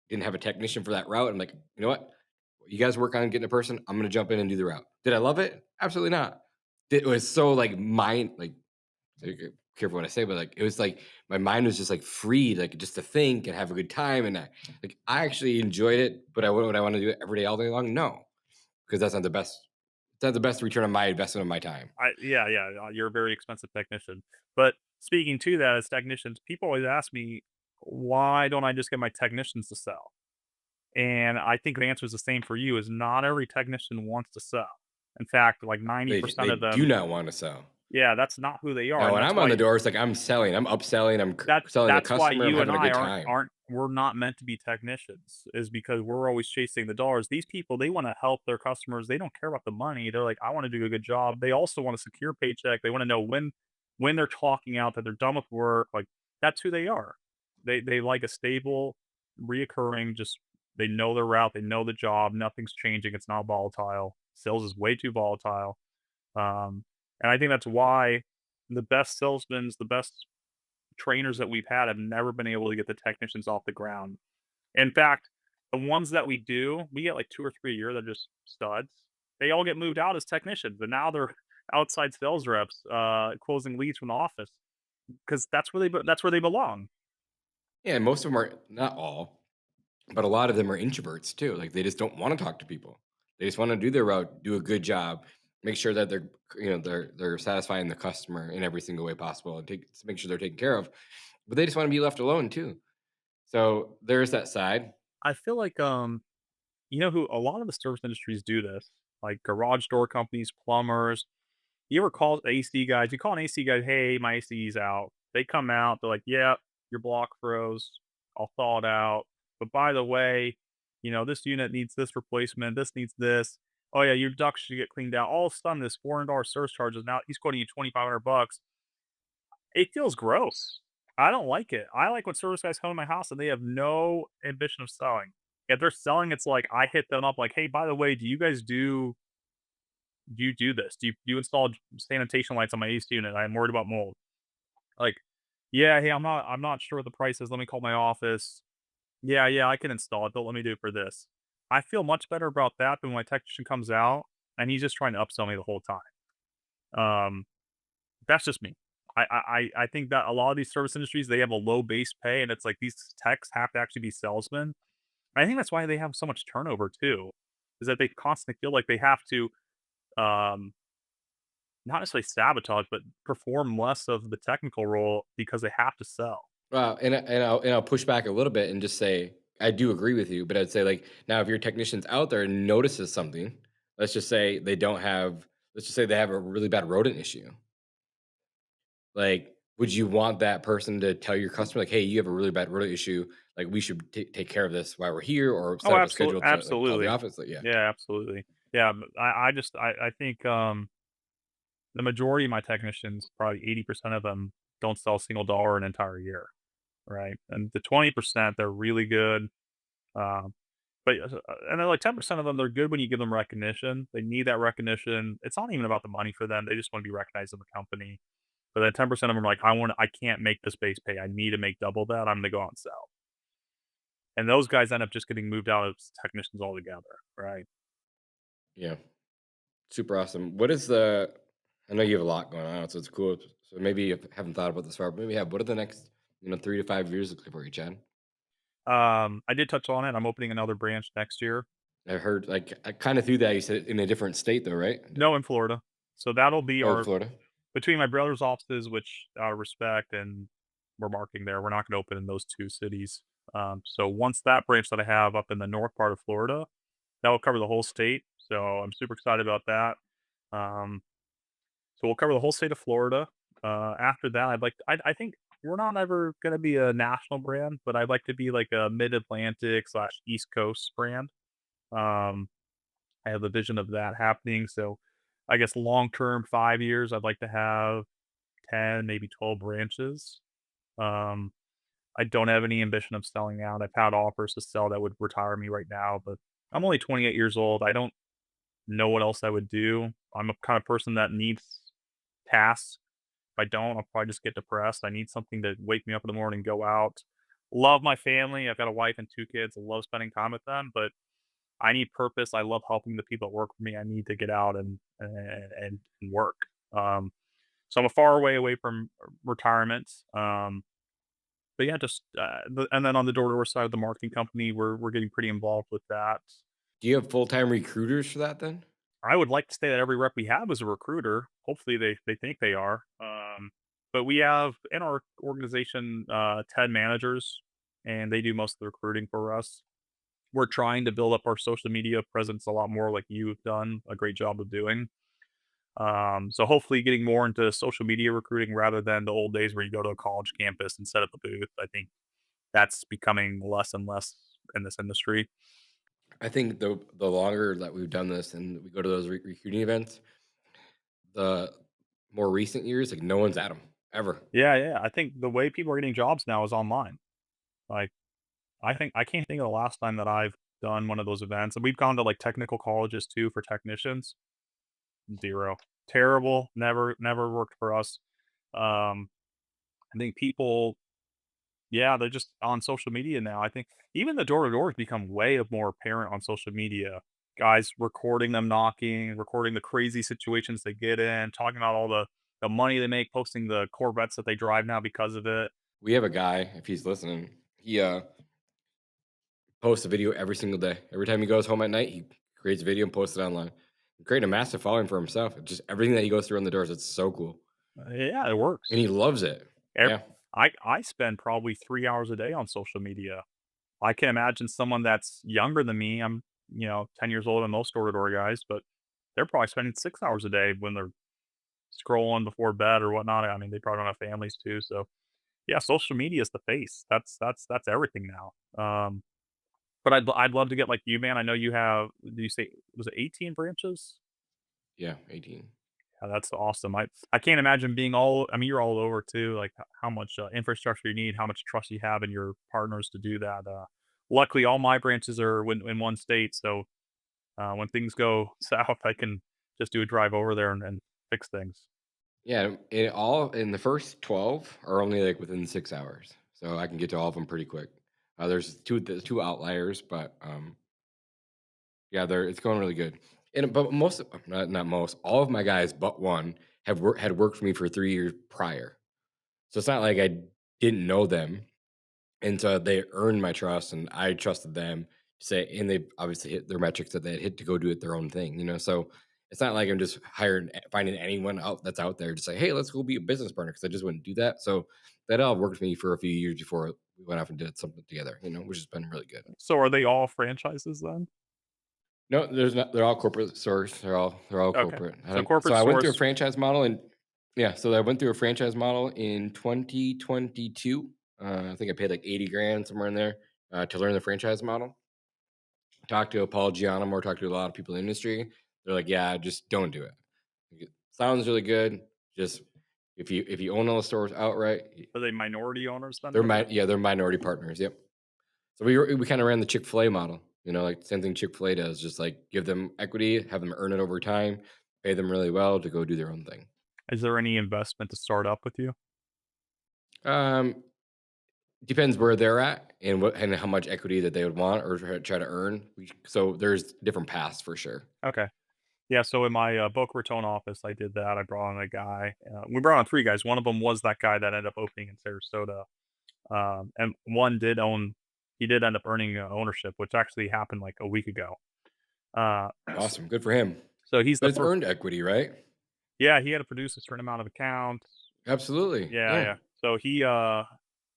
didn't have a technician for that route. I'm like, you know what? You guys work on getting a person. I'm going to jump in and do the route. Did I love it? Absolutely not. It was so like careful what I say, but like it was like my mind was just like free, like just to think and have a good time, and I actually enjoyed it. But would I want to do it every day all day long? No, because that's not the best. That's the best return on my investment of my time. You're a very expensive technician. But speaking to that as technicians, people always ask me, "Why don't I just get my technicians to sell?" And I think the answer is the same for you, is not every technician wants to sell. In fact, like They 90% of do them, not want to sell. yeah, that's not who they are, Now, and when that's I'm on why the door, it's like I'm selling, I'm upselling, selling the that's why customer, I'm you and having a I good time. aren't we're not meant to be technicians, is because we're always chasing the dollars. These people, they wanna help their customers, they don't care about the money, they're like, "I wanna do a good job." They also want a secure paycheck, they wanna know when they're talking out that they're done with work, like, that's who they are. They like a stable, reoccurring, just they know their route, they know the job, nothing's changing, it's not volatile. Sales is way too volatile, um, and I think that's why the best salesmen, the best trainers that we've had have never been able to get the technicians off the ground. In fact, the ones that we do, we get like 2 or 3 a year that are just studs. They all get moved out as technicians, and now they're outside sales reps, closing leads from the office because that's where they belong. Yeah, and most of them are not all, but a lot of them are introverts too. Like they just don't want to talk to people. They just want to do their route, do a good job, make sure that they're satisfying the customer in every single way possible, and make sure they're taken care of. But they just want to be left alone too. So there's that side. I feel like, you know who a lot of the service industries do this, like garage door companies, plumbers. You ever call AC guys? You call an AC guy, "Hey, my AC's out." They come out, they're like, "Yeah, your block froze. I'll thaw it out. But by the way, this unit needs this replacement. This needs this. Oh yeah, your ducts should get cleaned out." All of a sudden, this $400 service charge is now he's quoting you $2,500. It feels gross. I don't like it. I like when service guys come to my house and they have no ambition of selling. If they're selling, it's like I hit them up like, "Hey, by the way, do you do this? Do you install sanitation lights on my AC unit? I'm worried about mold." Like, "Yeah, hey, I'm not sure what the price is. Let me call my office." "Yeah, yeah, I can install it. Don't let me do it for this." I feel much better about that than when my technician comes out and he's just trying to upsell me the whole time. Um, that's just me. I think that a lot of these service industries, they have a low base pay, and it's like these techs have to actually be salesmen. I think that's why they have so much turnover too, is that they constantly feel like they have to um not necessarily sabotage, but perform less of the technical role because they have to sell. Well, and I'll push back a little bit and just say I do agree with you, but I'd say like now if your technician's out there and notices something, let's just say they don't have, let's just say they have a really bad rodent issue. Like, would you want that person to tell your customer like, "Hey, you have a really bad rodent issue. like we should take care of this while we're here, or Oh, set up a schedule to like call the absolutely. office. Like, yeah, Yeah, absolutely. Yeah, I think, the majority of my technicians, probably 80% of them don't sell a single dollar an entire year, right? And the 20%, they're really good, um, but, and then, like, 10% of them, they're good when you give them recognition. They need that recognition. It's not even about the money for them, they just wanna be recognized in the company. But then 10% of them are like, I can't make this base pay. I need to make double that. I'm gonna go out and sell." And those guys end up just getting moved out as technicians altogether, right? yeah, super awesome. What is the? I know you have a lot going on, so it's cool. So maybe you haven't thought about this far, but maybe have what are the next 3 to 5 years look like for you, Chad? I did touch on it. I'm opening another branch next year. I heard like I kind of threw that. You said in a different state though, right? No, in Florida. So that'll be Oh, our Florida. between my brother's offices, which I respect, and we're marketing there. We're not gonna open in those 2 cities. So once that branch that I have up in the north part of Florida, that will cover the whole state. So I'm super excited about that. Um, so we'll cover the whole state of Florida. After that, I think we're not ever gonna be a national brand, but I'd like to be like a mid-Atlantic slash East Coast brand. Um, I have a vision of that happening. So I guess long term, 5 years, I'd like to have 10, maybe 12 branches. Um, I don't have any ambition of selling out. I've had offers to sell that would retire me right now, but I'm only 28 years old. I don't know what else I would do. I'm a kind of person that needs tasks. If I don't, I'll probably just get depressed. I need something to wake me up in the morning, go out. Love my family. I've got a wife and 2 kids. I love spending time with them, but I need purpose. I love helping the people that work for me. I need to get out and work. Um, so I'm a far away from retirement. But yeah, just and then on the door to door side of the marketing company, we're getting pretty involved with that. Do you have full time recruiters for that then? I would like to say that every rep we have is a recruiter. Hopefully, they think they are. But we have in our organization 10 managers, and they do most of the recruiting for us. We're trying to build up our social media presence a lot more, like you've done a great job of doing. So hopefully, getting more into social media recruiting rather than the old days where you go to a college campus and set up a booth. I think that's becoming less and less in this industry. I think the longer that we've done this and we go to those recruiting events, the more recent years, like no one's at them ever. Yeah, yeah. I think the way people are getting jobs now is online. Like I can't think of the last time that I've done one of those events, and we've gone to, like, technical colleges too for technicians. 0. Terrible, never worked for us. Um, I think people yeah, they're just on social media now. I think even the door to door has become way more apparent on social media. Guys recording them knocking, recording the crazy situations they get in, talking about all the money they make, posting the Corvettes that they drive now because of it. We have a guy, if he's listening, he posts a video every single day. Every time he goes home at night, he creates a video and posts it online. Creating a massive following for himself. Just everything that he goes through on the doors, it's so cool. Yeah, it And works. he loves it. Ev Yeah. I spend probably 3 hours a day on social media. I can imagine someone that's younger than me, I'm, 10 years older than most door-to-door guys, but they're probably spending 6 hours a day when they're scrolling before bed or whatnot. I mean, they probably don't have families too, so, yeah, social media is the face. That's everything now. But I'd love to get like you, man. I know you have did you say was it 18 branches? Yeah. 18. Yeah, that's awesome. I can't imagine being all I mean, you're all over too, like, how much, infrastructure you need, how much trust you have in your partners to do that. Luckily, all my branches are in one state, so, when things go south, I can just do a drive over there and fix things. Yeah. It all in the first 12 are only like within 6 hours. So I can get to all of them pretty quick. There's two outliers, but yeah, it's going really good. And but most, not most, all of my guys but one had worked for me for 3 years prior. So it's not like I didn't know them, and so they earned my trust, and I trusted them to say, and they obviously hit their metrics that they had hit to go do it their own thing, you know. So it's not like I'm just finding anyone out that's out there to say, hey, let's go be a business partner because I just wouldn't do that. So that all worked for me for a few years before we went off and did something together, which has been really good. So are they all franchises then? No, there's not. They're all corporate stores. They're all Okay. corporate. So So corporate I went through a stores franchise model, and yeah, so I went through a franchise model in 2022. I think I paid like 80 grand somewhere in there to learn the franchise model. Talk to Paul Gianum or talk to a lot of people in the industry. They're like, yeah, just don't do it. Like, it sounds really good. Just if you own all the stores outright, Are they minority owners then? they're they're minority partners. Yep. So we kind of ran the Chick-fil-A model. Like same thing Chick-fil-A does. Just like give them equity, have them earn it over time, pay them really well to go do their own thing. Is there any investment to start up with you? Um, Depends where they're at and what and how much equity that they would want or try to earn. So there's different paths for sure. Okay. Yeah, so in my, Boca Raton office, I did that. I brought on a guy. We brought on 3 guys. One of them was that guy that ended up opening in Sarasota, and one did own he did end up earning, ownership, which actually happened, like, a week ago. Uh, s Awesome, good for him. so he's But the it's first. earned equity, right? Yeah, he had to produce a certain amount of accounts. Absolutely. Yeah, Yeah. yeah. So he,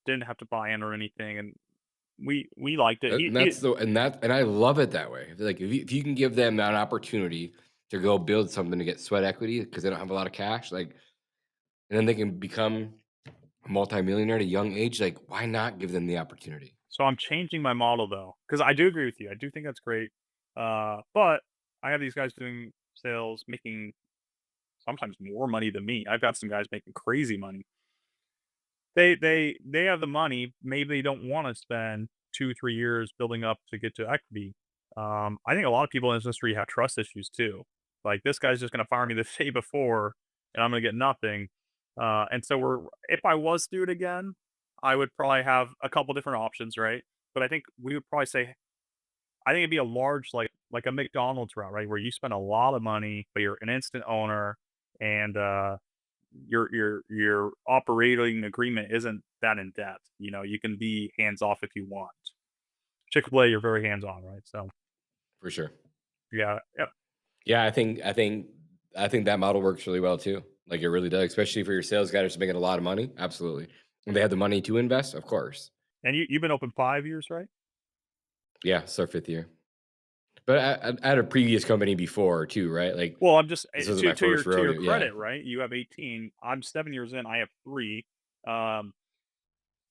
didn't have to buy in or anything, and we liked it. And that's the and I love it that way. Like if you can give them that opportunity to go build something to get sweat equity because they don't have a lot of cash, like, and then they can become a multimillionaire at a young age. Like, why not give them the opportunity? So I'm changing my model though, because I do agree with you. I do think that's great. But I have these guys doing sales, making sometimes more money than me. I've got some guys making crazy money. They have the money. Maybe they don't want to spend 2 3 years building up to get to equity. I think a lot of people in this industry have trust issues too. Like this guy's just going to fire me the day before, and I'm going to get nothing. And so if I was to do it again, I would probably have a couple different options, right? But I think we would probably say I think it'd be a large like a McDonald's route, right? Where you spend a lot of money, but you're an instant owner, and your operating agreement isn't that in depth. You can be hands off if you want. Chick-fil-A, you're very hands on, right? So For sure. yeah, yeah, Yeah, I think that model works really well too. Like it really does, especially for your sales guys who's making a lot of money. Absolutely. And they have the money to invest, of course. and you've been open 5 years, right? Yeah, it's our fifth year. But I had a previous company before too, right? Like Well, I'm just this wasn't to my first to your rodeo. Yeah. credit, right? You have 18. I'm 7 years in. I have 3. Um,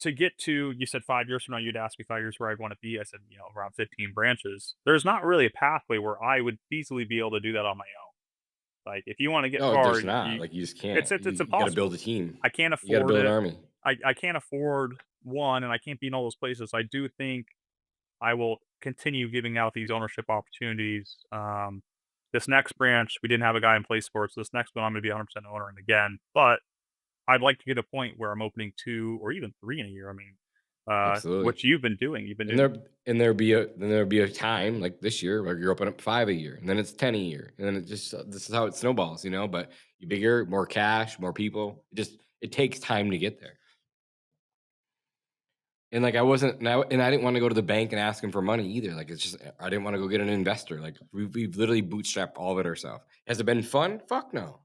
to get to you said 5 years from now, you'd ask me 5 years where I want to be. I said, around 15 branches. There's not really a pathway where I would feasibly be able to do that on my own. Like if you want to get No, there's far, not. Like you just it's can't. it's You, it's you got to build impossible. a team. I can't You got to afford build an it. army. I can't afford one, and I can't be in all those places. I do think I will continue giving out these ownership opportunities. This next branch, we didn't have a guy in place for it, so this next one I'm going to be 100% owner in again. But I'd like to get a point where I'm opening 2 or even 3 in a year. I mean, Absolutely. what you've been doing, you've been And doing. there'll be a time like this year where you're opening up 5 a year, and then it's 10 a year, and then it just this is how it snowballs. But you bigger, more cash, more people. It takes time to get there. And like I wasn't, and I didn't want to go to the bank and ask him for money either. Like it's just I didn't want to go get an investor. Like we've literally bootstrapped all of it ourselves. Has it been fun? Fuck no.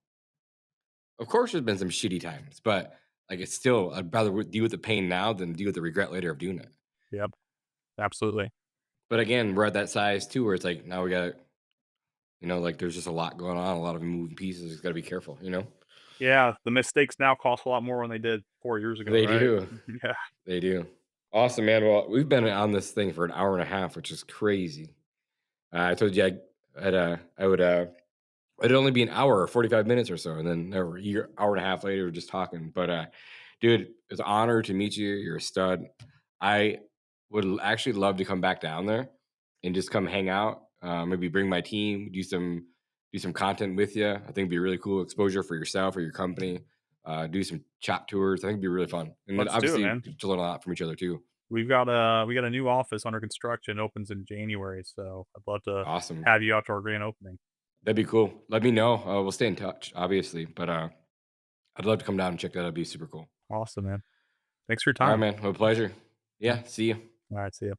Of course, there's been some shitty times, but like it's still I'd rather deal with the pain now than deal with the regret later of doing it. Yep, absolutely. But again, we're at that size too, where it's like now we got like there's just a lot going on, a lot of moving pieces. Got to be careful. Yeah, the mistakes now cost a lot more than they did 4 years ago, They right? do, Yeah. they do. Awesome, man. Well, we've been on this thing for an hour and a half, which is crazy. I told you I would it'd only be an hour or 45 minutes or so, and then over a year, hour and a half later, we're just talking. But dude, it's an honor to meet you. You're a stud. I would actually love to come back down there and just come hang out. Maybe bring my team, do some content with you. I think it'd be really cool exposure for yourself or your company. Do some shop tours. I think it'd be really fun, and then Let's do it, obviously man. to learn a lot from each other too. We got a new office under construction, opens in January, so I'd love to Awesome, have you out to our grand opening. that'd be cool. Let me know. We'll stay in touch, obviously, but I'd love to come down and check that out. It'd be super cool. Awesome, man. Thanks for your All right, time. man. My pleasure. Yeah. Yeah. See you. All right, see ya.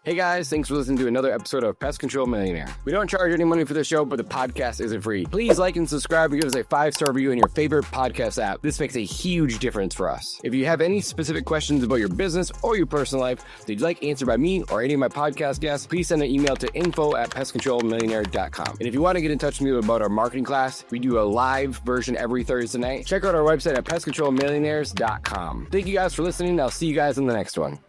Hey guys, thanks for listening to another episode of Pest Control Millionaire. We don't charge any money for the show, but the podcast isn't free. Please like and subscribe and give us a 5-star review in your favorite podcast app. This makes a huge difference for us. If you have any specific questions about your business or your personal life that you'd like answered by me or any of my podcast guests, please send an email to info@pestcontrolmillionaire.com. And if you want to get in touch with me about our marketing class, we do a live version every Thursday night. Check out our website at pestcontrolmillionaires.com. Thank you guys for listening. I'll see you guys in the next one.